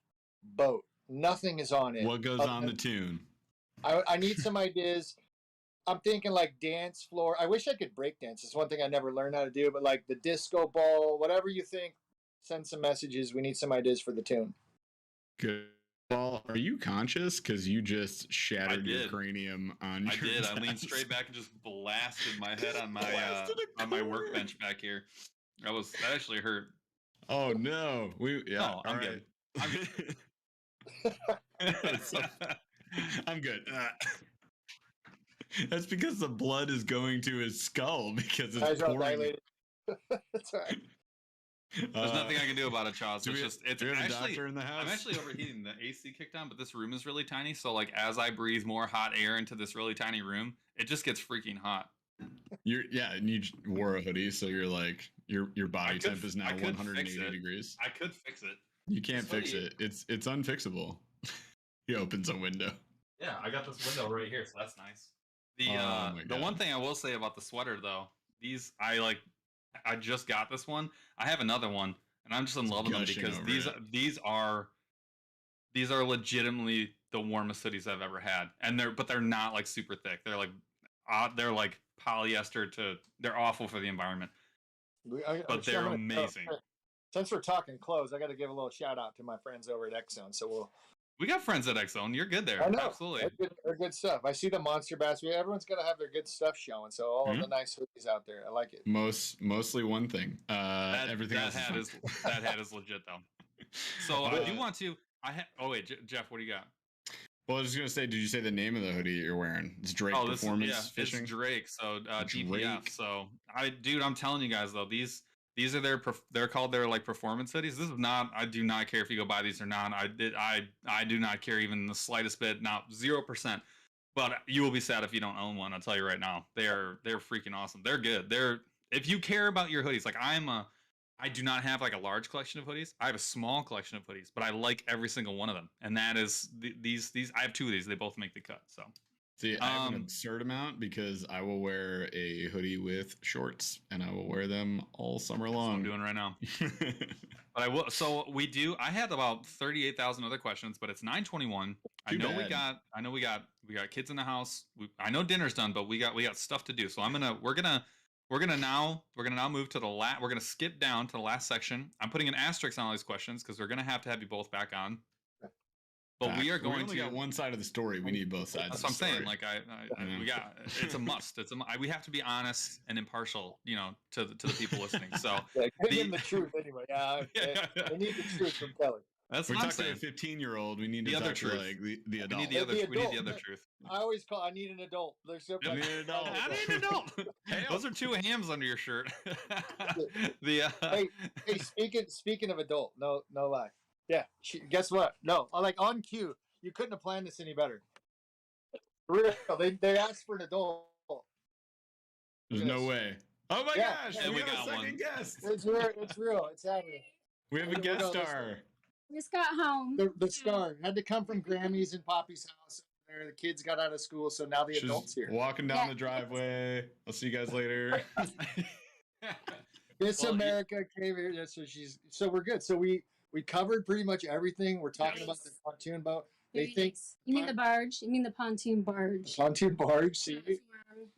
boat. Nothing is on it. What goes on the tune? I need some ideas. I'm thinking like dance floor. I wish I could break dance. It's one thing I never learned how to do, but like the disco ball, whatever you think, send some messages. We need some ideas for the tune. Good. Paul, are you conscious? Because you just shattered your cranium on your desk. I leaned straight back and just blasted my head on my workbench back here. That actually hurt. Oh no. I'm good. I'm good. I'm good. That's because the blood is going to his skull because it's pouring. That's right. There's nothing I can do about it, Charles. It's actually in the house? I'm actually overheating. The AC kicked on, but this room is really tiny. So like as I breathe more hot air into this really tiny room, it just gets freaking hot. And you wore a hoodie, so you're like your body temp is now 180 degrees. I could fix it. You can't fix it. It's unfixable. He opens a window. Yeah, I got this window right here, so that's nice. The one thing I will say about the sweater though, I just got this one. I have another one, and I'm just in love with them because these are legitimately the warmest hoodies I've ever had, and they're not like super thick. They're like polyester they're awful for the environment, but they're amazing. Since we're talking clothes, I got to give a little shout out to my friends over at X-Zone. So we got friends at X-Zone. You're good there. I know. Absolutely. They're good stuff. I see the Monster Bass. Everyone's got to have their good stuff showing. So all of the nice hoodies out there. I like it. Mostly one thing. Everything else that hat is legit though. So I do want to. Jeff, what do you got? Well, I was just gonna say, did you say the name of the hoodie you're wearing? It's Drake Performance Fishing. It's Drake. So DPF. So I'm telling you guys though, these are they're called their like performance hoodies. This is not. I do not care if you go buy these or not. I do not care even the slightest bit. Not 0%. But you will be sad if you don't own one. I'll tell you right now. They're freaking awesome. They're good. If you care about your hoodies, like I do not have like a large collection of hoodies. I have a small collection of hoodies, but I like every single one of them. And that is these. I have two of these. They both make the cut. So See, I have an absurd amount because I will wear a hoodie with shorts, and I will wear them all summer long. That's what I'm doing right now. But I will. So we do. I had about 38,000 other questions, but it's 9:21. I know we got kids in the house. I know dinner's done, but we got stuff to do. So we're gonna now move to the last. We're gonna skip down to the last section. I'm putting an asterisk on all these questions because we're gonna have you both back on. But we are going only got one side of the story. We need both sides. That's what I'm saying. Like we got. It's a must. We have to be honest and impartial. You know, to the people listening. So give them the truth anyway. They need the truth from Kelly. That's what I'm saying. A 15-year-old. We need the other truth. Like the adult. We need the other truth. I always call. I need an adult. There's so I need an adult. I need an adult. Hey, those are two hams under your shirt. Hey, speaking of adult, no lie. Yeah, guess what? No, like on cue, you couldn't have planned this any better. For real, they asked for an adult. There's no way. Oh my gosh! And we got a second guest. It's real. It's happening. We have a guest star. Just got home. The star had to come from Grammy's and Poppy's house. There, the kids got out of school, so now the adults here. Walking down the driveway. I'll see you guys later. Miss America came here. So we're good. So we covered pretty much everything. We're talking about the pontoon boat. They think you mean the barge? You mean the pontoon barge? Pontoon barge. See,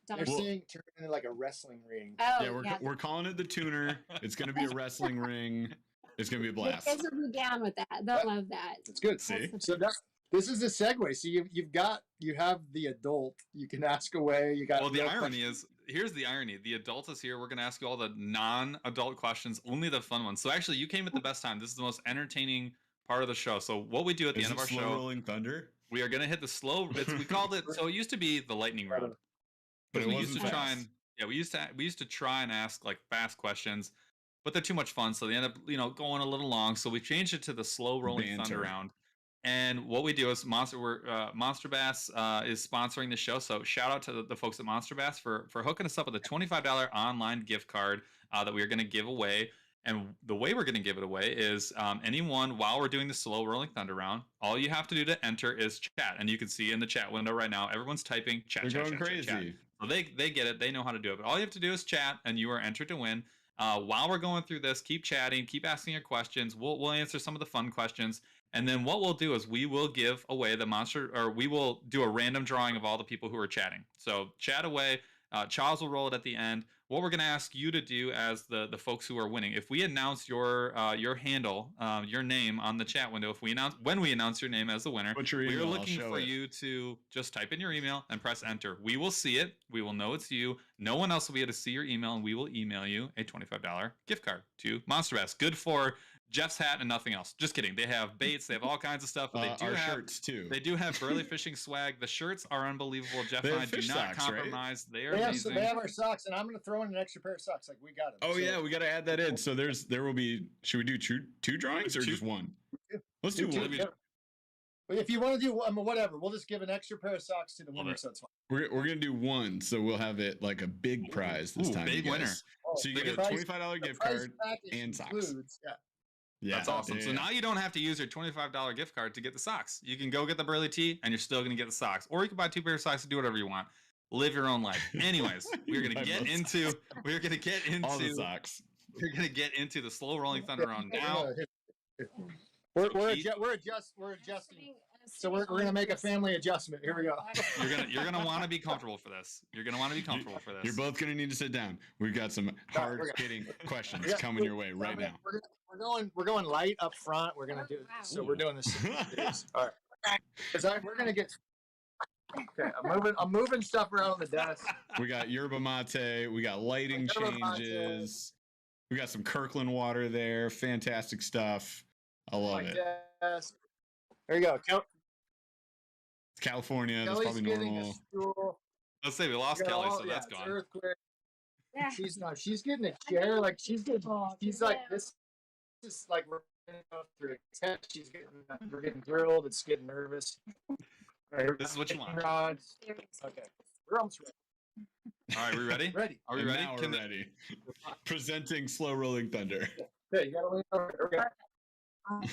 they're Well, saying turn it into like a wrestling ring. Oh, yeah, we're calling it the tuner. It's going to be a wrestling ring. It's going to be a blast. The kids will be down with that. They'll love that. It's good. See, so this is a segue. So you have the adult. You can ask away. You got. Well, the irony is, here's the irony. The adult is here. We're going to ask you all the non-adult questions, only the fun ones. So actually, you came at the best time. This is the most entertaining part of the show. So what we do at the end of our show, rolling thunder. We are going to hit the slow. We called it. So it used to be the lightning round, but we used to try and we used to try and ask like fast questions, but they're too much fun. So they end up going a little long. So we changed it to the slow rolling thunder round. And what we do is Monster Bass is sponsoring the show. So shout out to the folks at Monster Bass for hooking us up with a $25 online gift card that we are going to give away. And the way we're going to give it away is anyone, while we're doing the slow rolling thunder round, all you have to do to enter is chat. And you can see in the chat window right now, everyone's typing chat. They're going crazy. Chat. So they get it. They know how to do it. But all you have to do is chat, and you are entered to win. While we're going through this, keep chatting, keep asking your questions. We'll answer some of the fun questions. And then what we'll do is we will give away we will do a random drawing of all the people who are chatting. So chat away. Charles will roll it at the end. What we're going to ask you to do as the folks who are winning, if we announce your handle, your name on the chat window, when we announce your name as the winner, we are looking for you to just type in your email and press enter. We will see it. We will know it's you. No one else will be able to see your email, and we will email you a $25 gift card to Monster Bass. Good for Jeff's hat and nothing else. Just kidding. They have baits. They have all kinds of stuff. But they do have shirts too. They do have Burly Fishing swag. The shirts are unbelievable. Jeff and I do not compromise. Right? They are amazing. They have our socks, and I'm going to throw in an extra pair of socks. Like we got them. Oh yeah, we got to add that in. So there will be. Should we do two drawings or just one? Let's do one. If you want to do whatever, we'll just give an extra pair of socks to the winner. So it's fine. We're gonna do one, so we'll have it like a big prize this time. Big winner. So you get a $25 gift card and socks. Yeah, that's awesome. Yeah. So now you don't have to use your $25 gift card to get the socks. You can go get the Burly tee, and you're still going to get the socks. Or you can buy 2 pairs of socks and do whatever you want. Live your own life. Anyways, we're going to get into all the socks. We're going to get into the slow rolling thunder round now. We're adjusting. So we're going to make a family adjustment. Here we go. You're gonna want to be comfortable for this. You're You're both going to need to sit down. We've got some hard-hitting questions coming your way right now. We're going light up front. We're going to do so. We're doing this. All right. Because we're going to get. Okay, I'm moving stuff around on the desk. We got yerba mate. We got lighting changes. We got some Kirkland water there. Fantastic stuff. I love it. Desk. There you go. It's California. Kelly's that's probably normal. Let's say we lost Kelly, so that's gone. Earthquake. Yeah. She's getting a chair. Like she's like this. Is like we're through a test. We're getting grilled. It's getting nervous. Right, this is what you want. Okay, we're almost ready. All right, we ready? Ready. Are we ready? Now we're ready. Presenting slow rolling thunder. Okay, you gotta lean over. Okay.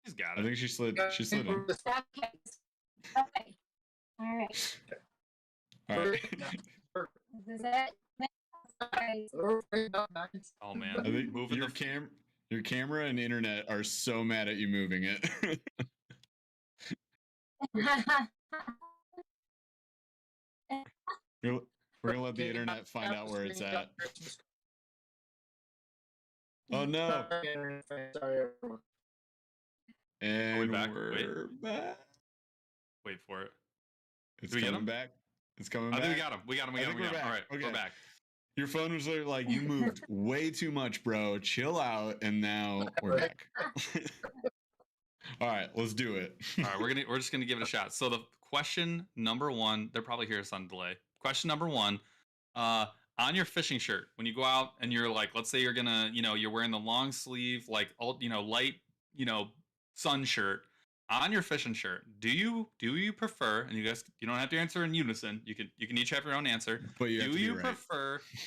She's got it. I think she slid. She slid in. Okay. All right. All right. Is that? Oh man, I think moving your camera and internet are so mad at you moving it. We're gonna let the internet find out where it's at. Oh no! And we're back. Wait for it. It's coming back. It's coming back. I think we got him. We got him. All right, okay. We're back. Your phone was like, you moved way too much, bro. Chill out. And now we're back. All right, let's do it. All right, we're just gonna give it a shot. So the question number one, they're probably hearing us on delay. Question number one, on your fishing shirt, when you go out and you're like, let's say you're gonna, you're wearing the long sleeve, like, light, sun shirt. On your fishing shirt, do you prefer? And you guys, you don't have to answer in unison. You can each have your own answer. But you have to be right.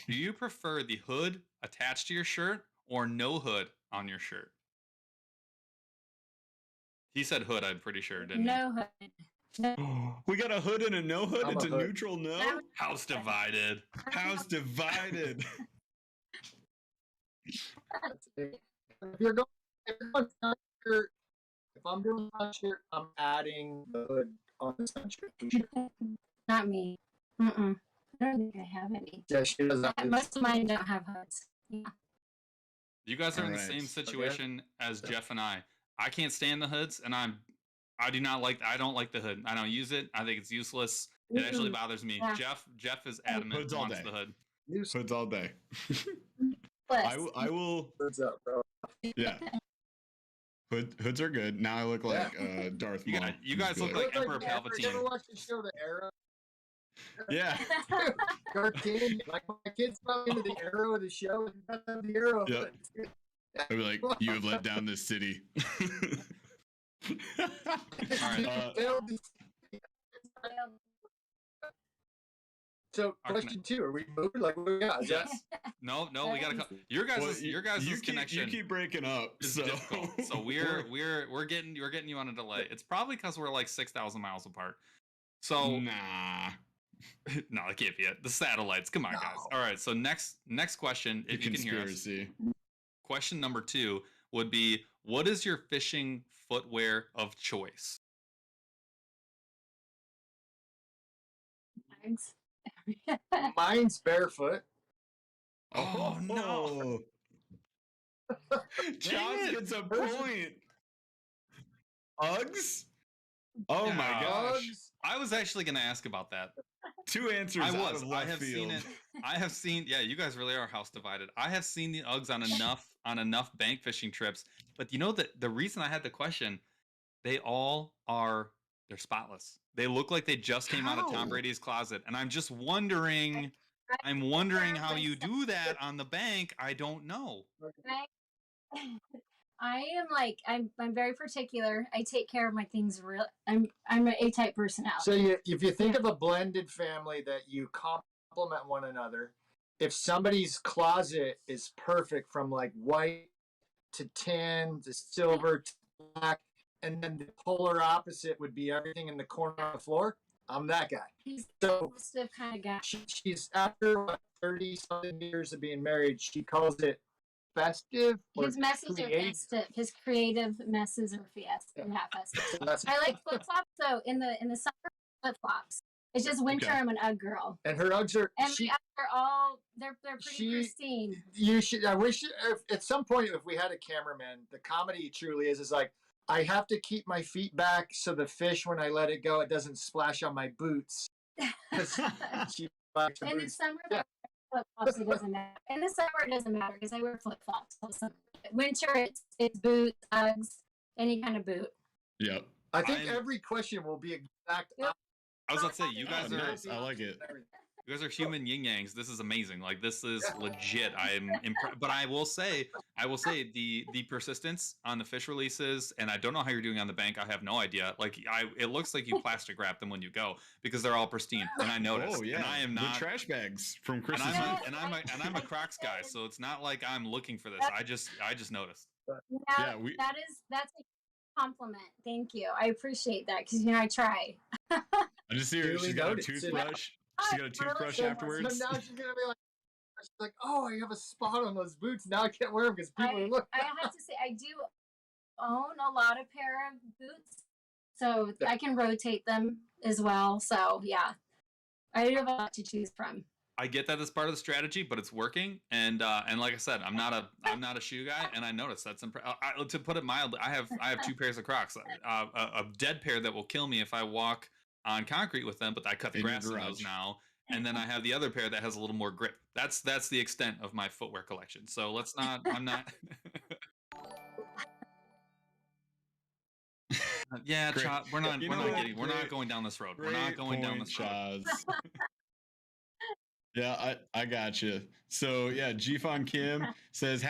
Do you prefer the hood attached to your shirt or no hood on your shirt? He said hood. I'm pretty sure, didn't he? No hood. No. We got a hood and a no hood. It's a neutral no. House divided. House divided. If you're going shirt. If I'm doing sun shirt, I'm adding the hood on the sun shirt. Not me. I don't think I have any. Yeah, she doesn't. Most of mine don't have hoods. Yeah. You guys are in the same situation as Jeff and I. I can't stand the hoods, and I don't like the hood. I don't use it. I think it's useless. It actually bothers me. Yeah. Jeff is adamant Hoods all wants day. the hood. Hoods all day. I will. Hoods up, bro. Yeah. Hoods are good. Now I look like Darth Maul. You guys look like Emperor Palpatine. You ever watch the show The Arrow? Yeah. Cartoon. Like my kids probably into The Arrow of the show. The Arrow. Yep. I'd be like, you have let down this city. All right. So, question 2: are we moving? Like, what do we got? Yes. No, we gotta. Your guys' connection. You keep breaking up. Is so difficult. So we're getting you on a delay. It's probably because we're like 6,000 miles apart. So nah. No, it can't be it. The satellites. Come on, guys. All right. So next question, if you can hear us. Question number 2 would be: what is your fishing footwear of choice? Mine's barefoot. Oh no! John gets a point. Uggs? Oh my gosh! I was actually going to ask about that. 2 answers. I have seen it. I have seen. Yeah, you guys really are house divided. I have seen the Uggs on enough bank fishing trips. But you know that the reason I had the question, they're spotless. They look like they just came out of Tom Brady's closet, and I'm just wondering. I'm wondering how you do that on the bank. I don't know. I'm very particular. I take care of my things real. I'm an A-type personality. So if you think of a blended family that you complement one another, if somebody's closet is perfect from like white to tan to silver to black, and then the polar opposite would be everything in the corner on the floor, I'm that guy. He's the festive kind of guy. She's after 30-something years of being married, she calls it festive. His messes are festive. His creative messes are festive. I like flip flops though. In the summer, flip flops. It's just winter. Okay. I'm an Ugg girl. And her Uggs are. And they're pretty pristine. You should. I wish at some point if we had a cameraman, the comedy truly is like, I have to keep my feet back so the fish, when I let it go, it doesn't splash on my boots. In the summer, flip flops. It doesn't matter. In the summer, it doesn't matter because I wear flip flops. Winter, it's boots, Uggs, any kind of boot. Yep. I think every question will be exact. Yep. I was about to say, you guys are. Nice. I like it. You guys are human yin yangs. This is amazing. Like, this is legit. I'm impressed. But I will say the persistence on the fish releases, and I don't know how you're doing on the bank. I have no idea. Like, it looks like you plastic wrap them when you go because they're all pristine. And I noticed. Oh yeah. And I am not the trash bags from Christmas. And I'm a Crocs guy, so it's not like I'm looking for this. I just noticed. That's a compliment. Thank you. I appreciate that because I try. I just see her. She's got a toothbrush. She's got a toothbrush afterwards. So now she's gonna be like, she's like, oh, I have a spot on those boots. Now I can't wear them because people are looking. I have to say, I do own a lot of pair of boots, so I can rotate them as well. So yeah, I have a lot to choose from. I get that as part of the strategy, but it's working. And like I said, I'm not a shoe guy, and I noticed that's to put it mildly. I have 2 pairs of Crocs, a dead pair that will kill me if I walk on concrete with them, but I cut the grass in those now. And then I have the other pair that has a little more grip. That's the extent of my footwear collection. So let's not. I'm not. Yeah, we're not going down this road. We're not going down this road. Yeah, I got you. So yeah, Jifon Kim says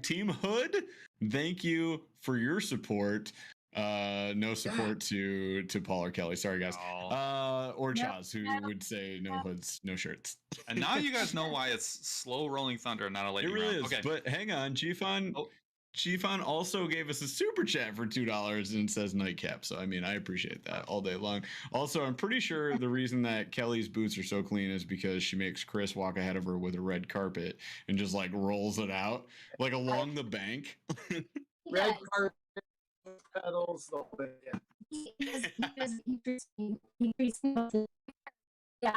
#Team Hood. Thank you for your support. No support to Paul or Kelly. Sorry guys. Or Chaz, who would say no hoods, no shirts. And now you guys know why it's slow rolling thunder, not a lightning round. It really is. Okay. But hang on, Jifon also gave us a super chat for $2 and says nightcap. So I mean, I appreciate that all day long. Also, I'm pretty sure the reason that Kelly's boots are so clean is because she makes Chris walk ahead of her with a red carpet and just like rolls it out like along the bank. Red carpet, pedals, the whole thing. Yeah.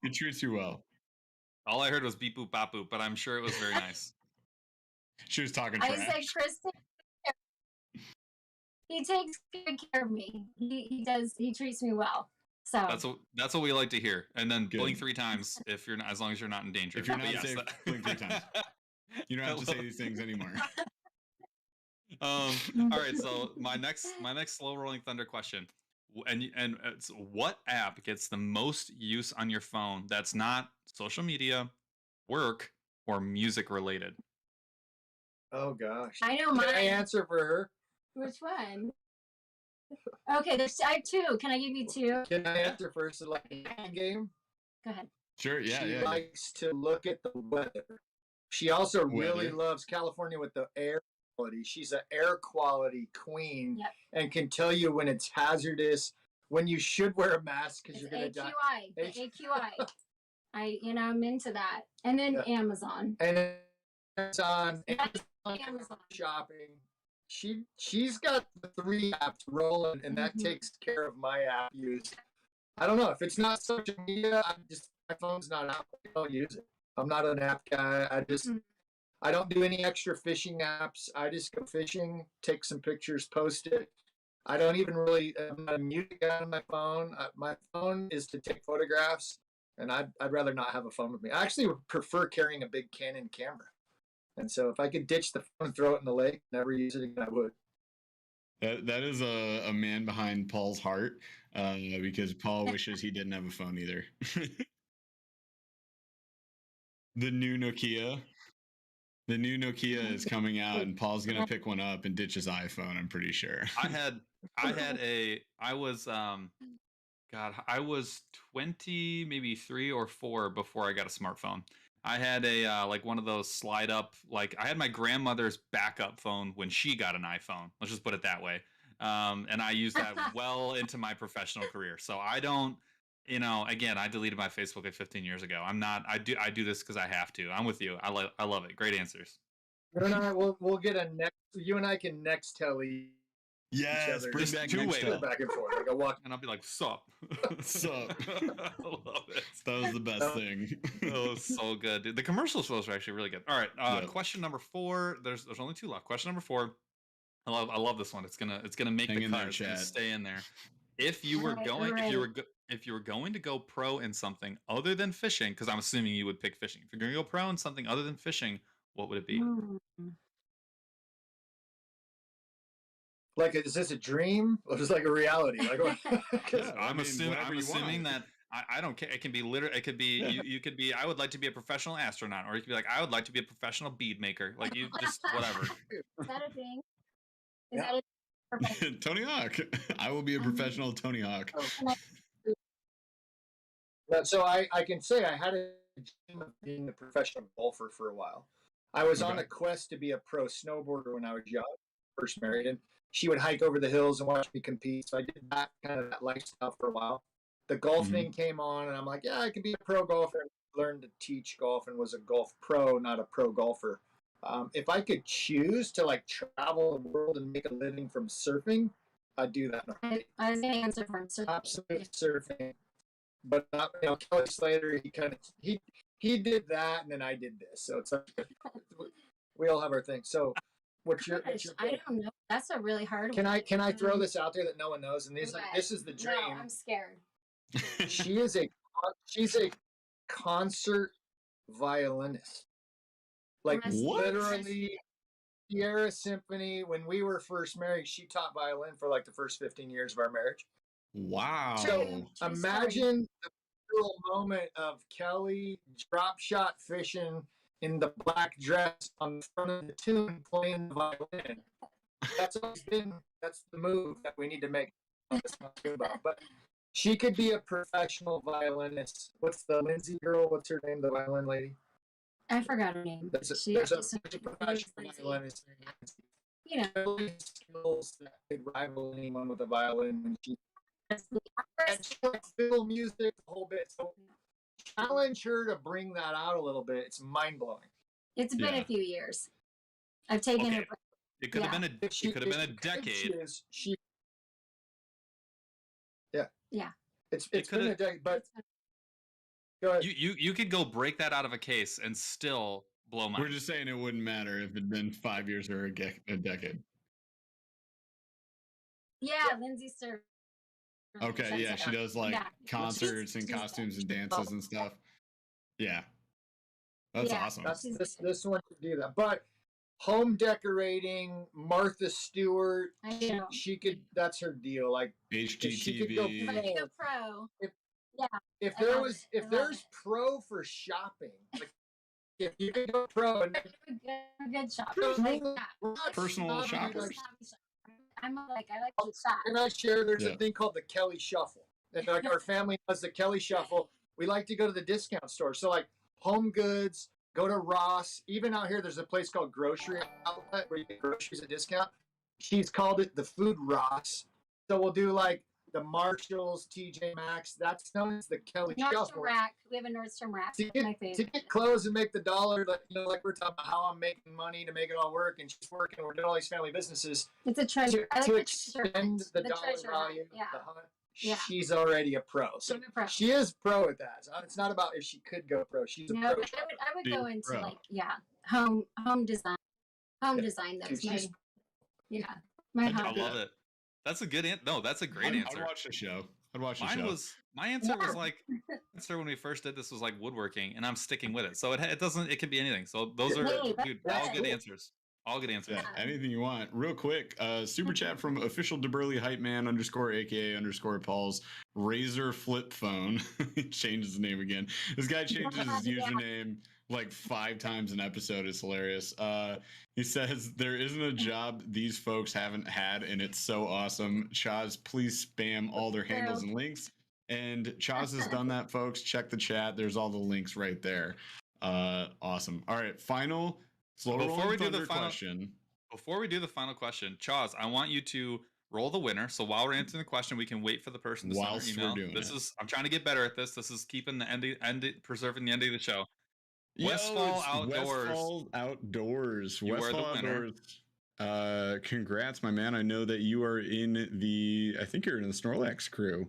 It treats you well. All I heard was beep boop bop boop, but I'm sure it was very nice. She was talking trash. I said, Chris, he takes good care of me. He does. He treats me well. So that's what we like to hear. And then blink 3 times if you're not, as long as you're not in danger. If you're not safe, blink 3 times. You don't have to say these things anymore. All right. So my next slow rolling thunder question, and it's what app gets the most use on your phone that's not social media, work, or music related? Oh gosh. I know mine. Can I answer for her? Which one? Okay, I have 2. Can I give you 2? Can I answer first? Like a game? Go ahead. Sure. Yeah. She likes to look at the weather. She also really loves California with the air quality. She's an air quality queen and can tell you when it's hazardous, when you should wear a mask because you're going to die. The AQI. I'm into that. And then Amazon. And Amazon shopping. She's got the 3 apps rolling, and that takes care of my app use. I don't know if it's not social media. My phone's not out. I don't use it. I'm not an app guy. I don't do any extra fishing apps. I just go fishing, take some pictures, post it. I don't even really. I'm not a music guy on my phone. My phone is to take photographs, and I'd rather not have a phone with me. I actually would prefer carrying a big Canon camera. And so if I could ditch the phone and throw it in the lake, never use it again, I would. That is a man behind Paul's heart, because Paul wishes he didn't have a phone either. The new Nokia is coming out, and Paul's gonna pick one up and ditch his iPhone. I'm pretty sure. I was 20, maybe 3 or 4 before I got a smartphone. I had a like one of those slide up, like I had my grandmother's backup phone when she got an iPhone. Let's just put it that way. And I used that well into my professional career. So I don't, again, I deleted my Facebook like 15 years ago. I do this because I have to. I'm with you. I love it. Great answers. You and I we'll get you and I can next tell Yes, bring back back and forth. Like a walk, and I'll be like, "Sup, sup." I love it. That was the best thing. Oh, so good, dude. The commercials were actually really good. All right, question number 4. There's only 2 left. Question number 4. I love this one. It's gonna make the cut. It's gonna stay in there. If you were going to go pro in something other than fishing, because I'm assuming you would pick fishing. If you're going to go pro in something other than fishing, what would it be? Like, is this a dream or is it like a reality? Like, I'm assuming that I don't care. It can be literally. It could be you could be. I would like to be a professional astronaut, or you could be like, I would like to be a professional bead maker. Like, you just whatever. Is that a thing? Is that a Tony Hawk? I will be a professional Tony Hawk. So I can say I had a dream of being a professional golfer for a while. I was on a quest to be a pro snowboarder when I was young. first married, and she would hike over the hills and watch me compete. So I did that kind of that lifestyle for a while. The golfing came on, and I'm like, yeah, I can be a pro golfer. And learned to teach golf and was a golf pro, not a pro golfer. If I could choose to like travel the world and make a living from surfing, I'd do that. I was going to answer for surfing. Absolutely surfing. But Kelly Slater, he did that, and then I did this. So it's like we all have our thing. So what's your I don't know. That's a really hard one. one. Can I throw this out there that no one knows? And this is the dream. No, I'm scared. She's a concert violinist. Like literally Sierra Symphony. When we were first married, she taught violin for like the first 15 years of our marriage. Wow. So imagine the little moment of Kelly drop shot fishing in the black dress on the front of the tune playing the violin. That's the move that we need to make about. But she could be a professional violinist. What's the Lindsay girl? What's her name? The violin lady? I forgot her name. There's a professional violinist. Skills that could rival anyone with a violin. And she fiddle music, the whole bit. So challenge her to bring that out a little bit. It's mind blowing. It's been a few years. I've taken a break. It could have been a decade. It's been a decade, but go ahead. You could go break that out of a case and still blow my. We're just saying it wouldn't matter if it'd been 5 years or a decade. Yeah, Lindsay Sir. Okay, yeah, she does like concerts and costumes and dances and stuff. Yeah, that's awesome. This one could do that, but home decorating, Martha Stewart, she could. That's her deal. Like HGTV. Go pro. If there's pro for shopping, like if you could go pro and good shoppers, personal shoppers. I like to shop. And I share there's a thing called the Kelly Shuffle. And like our family does the Kelly Shuffle. We like to go to the discount store. So like Home Goods, go to Ross. Even out here, there's a place called Grocery Outlet where you get groceries at discount. She's called it the Food Ross. So we'll do like the Marshalls, TJ Maxx. That's known as the Kelly Shuffle. Rack. We have a Nordstrom Rack. To get clothes and make the dollar, like we're talking about how I'm making money to make it all work, and she's working. We're doing all these family businesses. It's a treasure. To extend the dollar value. Yeah. She's already a pro. So she is pro at that. So it's not about if she could go pro. She's a pro. I would go into home design. Home design. That's my hobby. I love it. That's a good answer. No, that's a great answer. I'd watch the show. My answer was like, when we first did this was like woodworking, and I'm sticking with it. So it can be anything. So those are all good answers. All good answers. Yeah, anything you want. Real quick, super chat from official DeBurly hype man _AKA Paul's Razor flip phone. He changed his name again. This guy changes his username like 5 times an episode. It's hilarious. He says there isn't a job these folks haven't had, and it's so awesome. Chaz, please spam all their handles and links. And Chaz has done that, folks. Check the chat. There's all the links right there. Awesome. All right, final before we do the final question, Chaz, I want you to roll the winner. So while we're answering the question, we can wait for the person to send their email. I'm trying to get better at this. This is keeping preserving the end of the show. Westfall Outdoors. Westfall Outdoors. Congrats, my man. I know that you are I think you're in the Snorlax crew.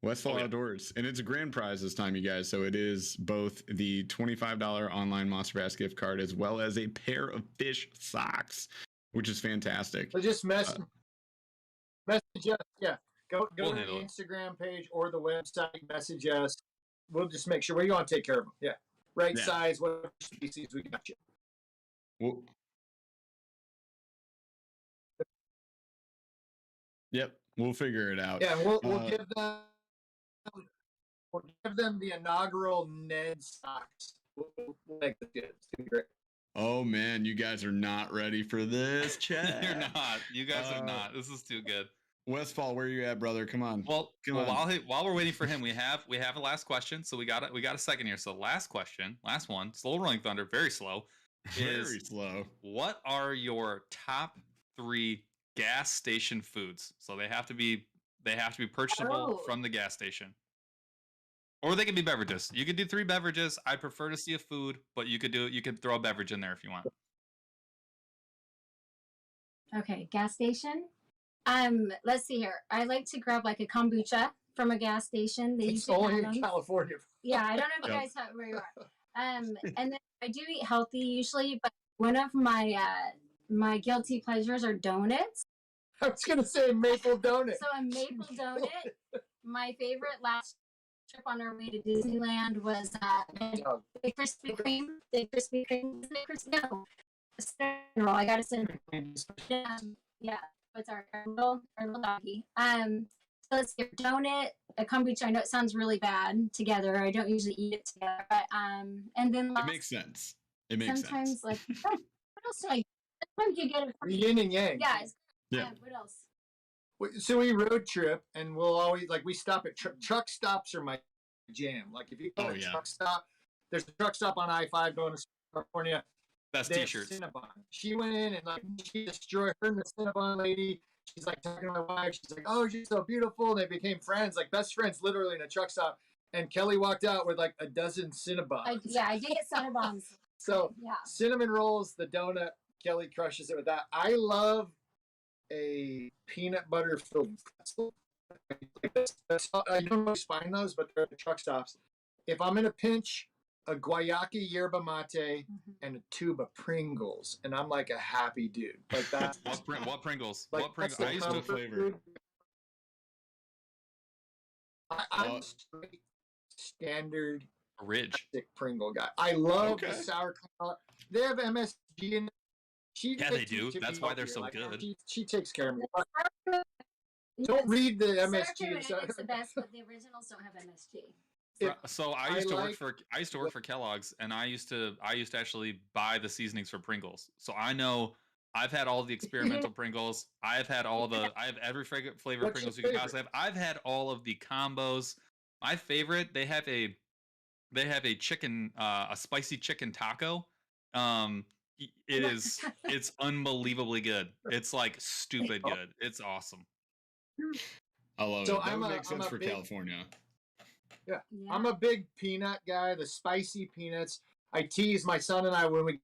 Westfall Outdoors. And it's a grand prize this time, you guys. So it is both the $25 online Monster Bass gift card as well as a pair of fish socks, which is fantastic. So just message us. Yeah. Go to the Instagram page or the website, message us. We'll just make sure we want to take care of them. Yeah. Right size, whatever species, we got you. Yep, we'll figure it out. Yeah, we'll give them the inaugural Ned socks. We'll make the good. It's gonna be great. Oh man, you guys are not ready for this, chat. You're not. You guys are not. This is too good. Westfall, where are you at, brother? Come on. While we're waiting for him, we have a last question. So we got a second here. So last one, slow rolling thunder, very slow. Very slow. What are your top 3 gas station foods. So they have to be purchasable from the gas station. Or they can be beverages. You could do 3 beverages. I prefer to see a food, but you could throw a beverage in there if you want. Okay, gas station. Let's see here. I like to grab like a kombucha from a gas station. They It's usually only have in them. California. Yeah, I don't know if you guys have where you are. And then I do eat healthy usually, but one of my my guilty pleasures are donuts. I was gonna say maple donut. So a maple donut. My favorite last trip on our way to Disneyland was the Krispy Kreme. The Krispy Kreme. No, cinnamon roll. I got a cinnamon. Yeah, it's our little doggy. So let's get a donut, a kombucha. I know it sounds really bad together. I don't usually eat it together, but and then it makes sense. It makes sometimes sense. like what else do I? Sometimes you get it from Yin and yang. yeah. Yeah. What else? So we road trip, and we'll always we stop at truck stops are my jam. Like if you go to a truck stop, there's a truck stop on I-5 going to California. Best t-shirts. Cinnabon. She went in and she destroyed her and the Cinnabon lady. She's like talking to my wife. She's like, "Oh, she's so beautiful." And they became friends, like best friends, literally in a truck stop. And Kelly walked out with like a dozen Cinnabons. I did get Cinnabons. So yeah, cinnamon rolls, the donut. Kelly crushes it with that. I love a peanut butter filled pretzel. You don't always find those, but they're at the truck stops. If I'm in a pinch, a guayaki yerba mate and a tube of Pringles, and I'm like a happy dude. Like that. What Pringles? Like, what Pringles? I used to flavor. I'm straight standard Ridge Pringle guy. I love the sour cream. They have MSG in. Yeah, they do. That's why they're so good. She takes care of me. Don't read the MSG. It's the best, but the originals don't have MSG. So I used to work for Kellogg's, and I used to actually buy the seasonings for Pringles. So I know I've had all the experimental Pringles. I have every flavor of Pringles you can possibly have. I've had all of the combos. My favorite, they have a chicken, a spicy chicken taco. It's unbelievably good. It's like stupid good. It's awesome. I love it. That would make sense for California. Yeah. I'm a big peanut guy, the spicy peanuts. I tease my son and I when we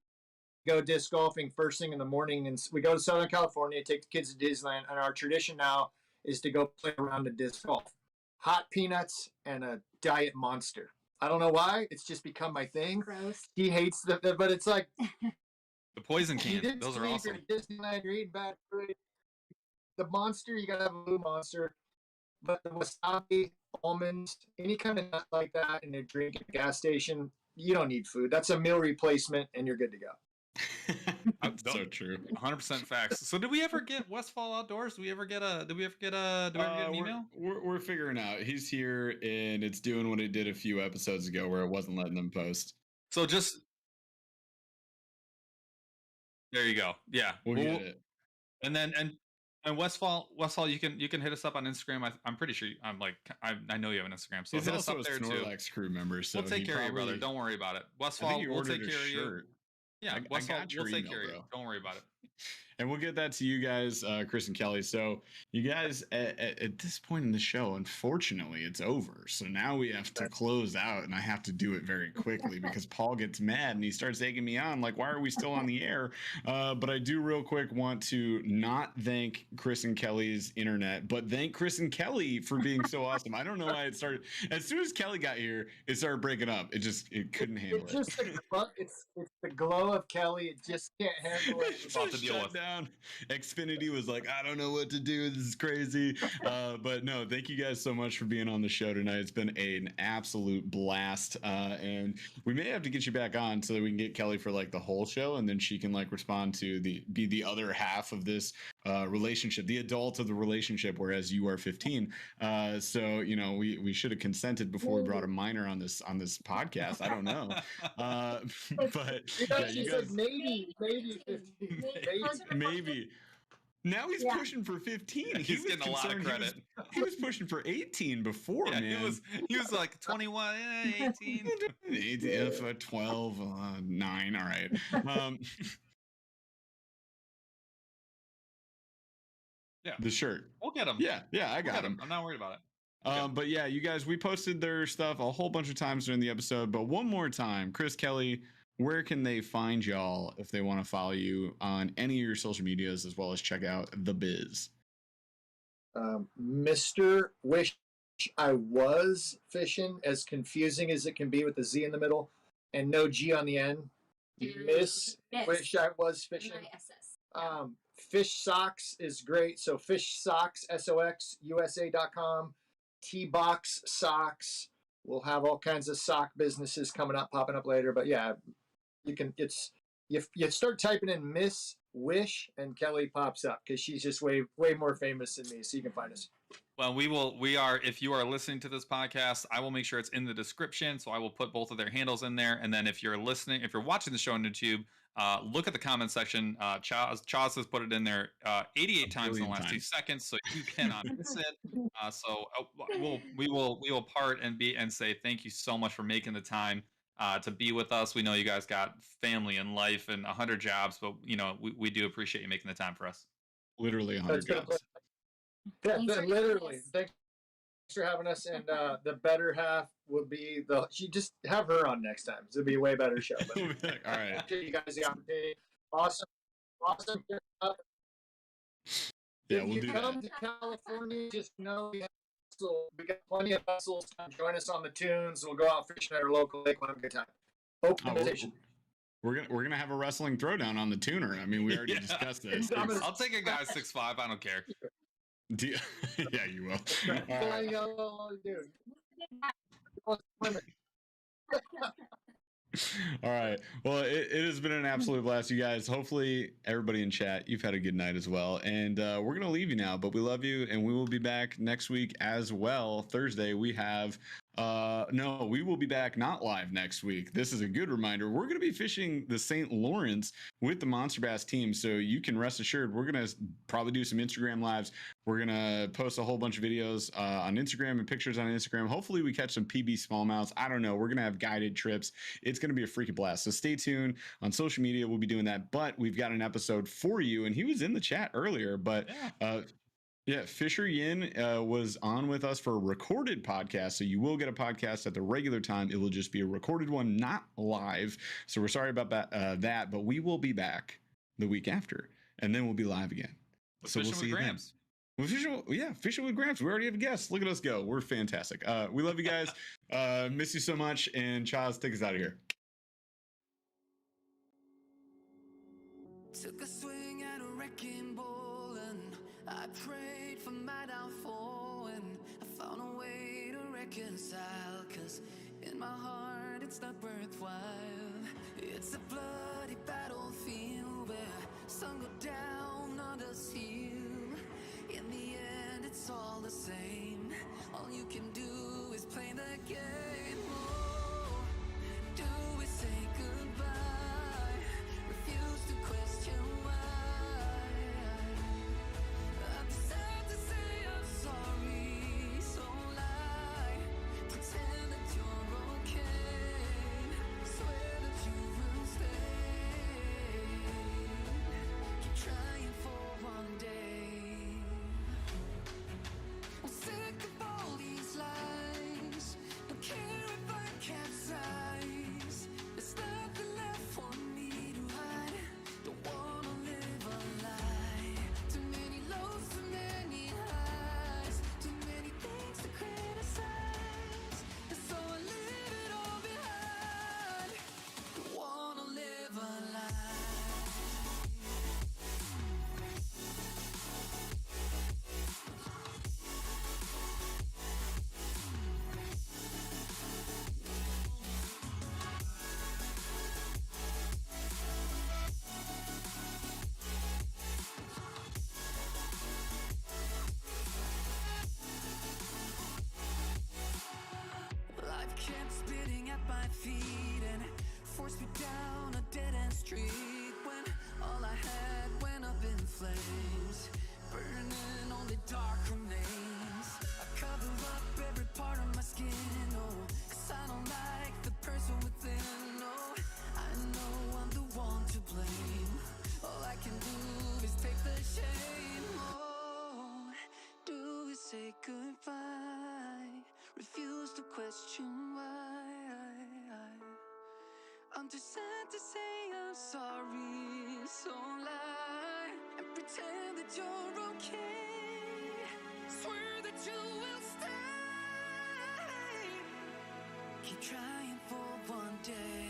go disc golfing first thing in the morning, and we go to Southern California, take the kids to Disneyland, and our tradition now is to go play around a disc golf. Hot peanuts and a diet Monster. I don't know why. It's just become my thing. Gross. He hates but it's like the poison can. Those are awesome. Disneyland, you're eating bad food. The Monster, you gotta have a blue Monster. But the wasabi, almonds, any kind of nut like that in a drink at a gas station, you don't need food. That's a meal replacement, and you're good to go. That's so true. 100% facts. So did we ever get Westfall Outdoors? Did we ever get an email? We're figuring out. He's here, and it's doing what it did a few episodes ago where it wasn't letting them post. So just there you go. Yeah, we'll get it. And then and Westfall, you can hit us up on Instagram. I'm pretty sure I know you have an Instagram, so he's hit us up there too. Snorlax crew member, so we'll take care of you, brother. Don't worry about it. Westfall, we'll take care of you. Yeah, Westfall, we'll take care of you. Don't worry about it. And we'll get that to you guys, Chris and Kelly. So you guys, at this point in the show, unfortunately, it's over. So now we have to close out, and I have to do it very quickly because Paul gets mad and he starts egging me on, like, why are we still on the air? But I do real quick want to not thank Chris and Kelly's internet, but thank Chris and Kelly for being so awesome. I don't know why it started. As soon as Kelly got here, it started breaking up. It couldn't handle it. It's the glow of Kelly. It just can't handle it. It's about to deal with down. Xfinity was like, I don't know what to do. This is crazy. But no, thank you guys so much for being on the show tonight. It's been an absolute blast. And we may have to get you back on so that we can get Kelly for like the whole show, and then she can like respond to be the other half of this relationship, the adult of the relationship, whereas you are 15. So you know, we should have consented before we brought a minor on this podcast. I don't know. But yeah, you guys, maybe 15. Maybe. Now he's pushing for 15. He's getting a lot of credit. He was pushing for 18 before, man. He was like 21, 18. 18, 12, 9. All right. Yeah. The shirt. We'll get them. Yeah, I got them. I'm not worried about it. But yeah, you guys, we posted their stuff a whole bunch of times during the episode. But one more time, Chris, Kelly, where can they find y'all if they want to follow you on any of your social medias as well as check out the biz? Mr. Wish I Was Fishing, as confusing as it can be with the Z in the middle and no G on the end. Miss Wish I Was Fishing. Fish Socks is great. So Fish Socks, SOX, T-Box Socks. We'll have all kinds of sock businesses coming up, popping up later. But yeah, you can, you start typing in Miss Wish and Kelly pops up because she's just way more famous than me. So you can find us. Well, if you are listening to this podcast, I will make sure it's in the description. So I will put both of their handles in there. And then if you're watching the show on YouTube, look at the comment section. Chaz has put it in there 88 times in the last 2 seconds, so you cannot miss it. We will part and say thank you so much for making the time to be with us. We know you guys got family and life and 100 jobs, but we do appreciate you making the time for us. Literally 100 jobs. Yeah, literally. Thanks for having us. And the better half would be you just have her on next time. It'll be a way better show. But All right. you guys the opportunity. Awesome. Yeah, if we'll you do come that. to California, just know we got plenty of vessels. Come join us on the tunes. We'll go out fishing at our local lake. We'll have a good time. Open invitation. We're gonna have a wrestling throwdown on the tuner. I mean, we already discussed this. I'll take a guy 6'5". I don't care. Yeah, you will. All right. Well, it has been an absolute blast, you guys. Hopefully, everybody in chat, you've had a good night as well. And we're going to leave you now, but we love you, and we will be back next week as well. Thursday, we have... no, we will be back not live next week. This is a good reminder. We're going to be fishing the St. Lawrence with the Monster Bass team, so you can rest assured we're going to probably do some Instagram lives. We're going to post a whole bunch of videos on Instagram and pictures on Instagram. Hopefully we catch some PB smallmouths. I don't know. We're going to have guided trips. It's going to be a freaking blast. So stay tuned on social media. We'll be doing that, but we've got an episode for you, and he was in the chat earlier, but yeah, Fisher Yin was on with us for a recorded podcast, so you will get a podcast at the regular time. It will just be a recorded one, not live. So we're sorry about that, but we will be back the week after, and then we'll be live again. So we'll see you then. Fishing with Gramps. We already have a guest. Look at us go. We're fantastic. We love you guys. Miss you so much. And Chaz, take us out of here. Took a swing at a wrecking ball and I prayed for my downfall, and I found a way to reconcile, 'cause in my heart it's not worthwhile. It's a bloody battlefield where sun go down, others heal. In the end it's all the same. All you can do is play the game. Oh, do we say goodbye? Refuse to question why. I decided to say I'm sorry, so lie. Pretend that you're okay. Swear that you will stay. Keep trying for one day. I'm sick of all these lies. Don't care if I capsize. There's nothing left for me to hide. Don't wanna live a lie. Too many lows, too many highs. Too many things to criticize. And so I leave it all behind. Don't wanna live a lie. Life kept spitting at my feet and forced me down a dead-end street, when all I had went up in flames, burning only dark remains. I cover up every part of my skin, oh, 'cause I don't like the person within, oh. I know I'm the one to blame. All I can do is take the shame, oh. question why I'm too sad to say I'm sorry. So lie and pretend that you're okay. Swear that you will stay. Keep trying for one day.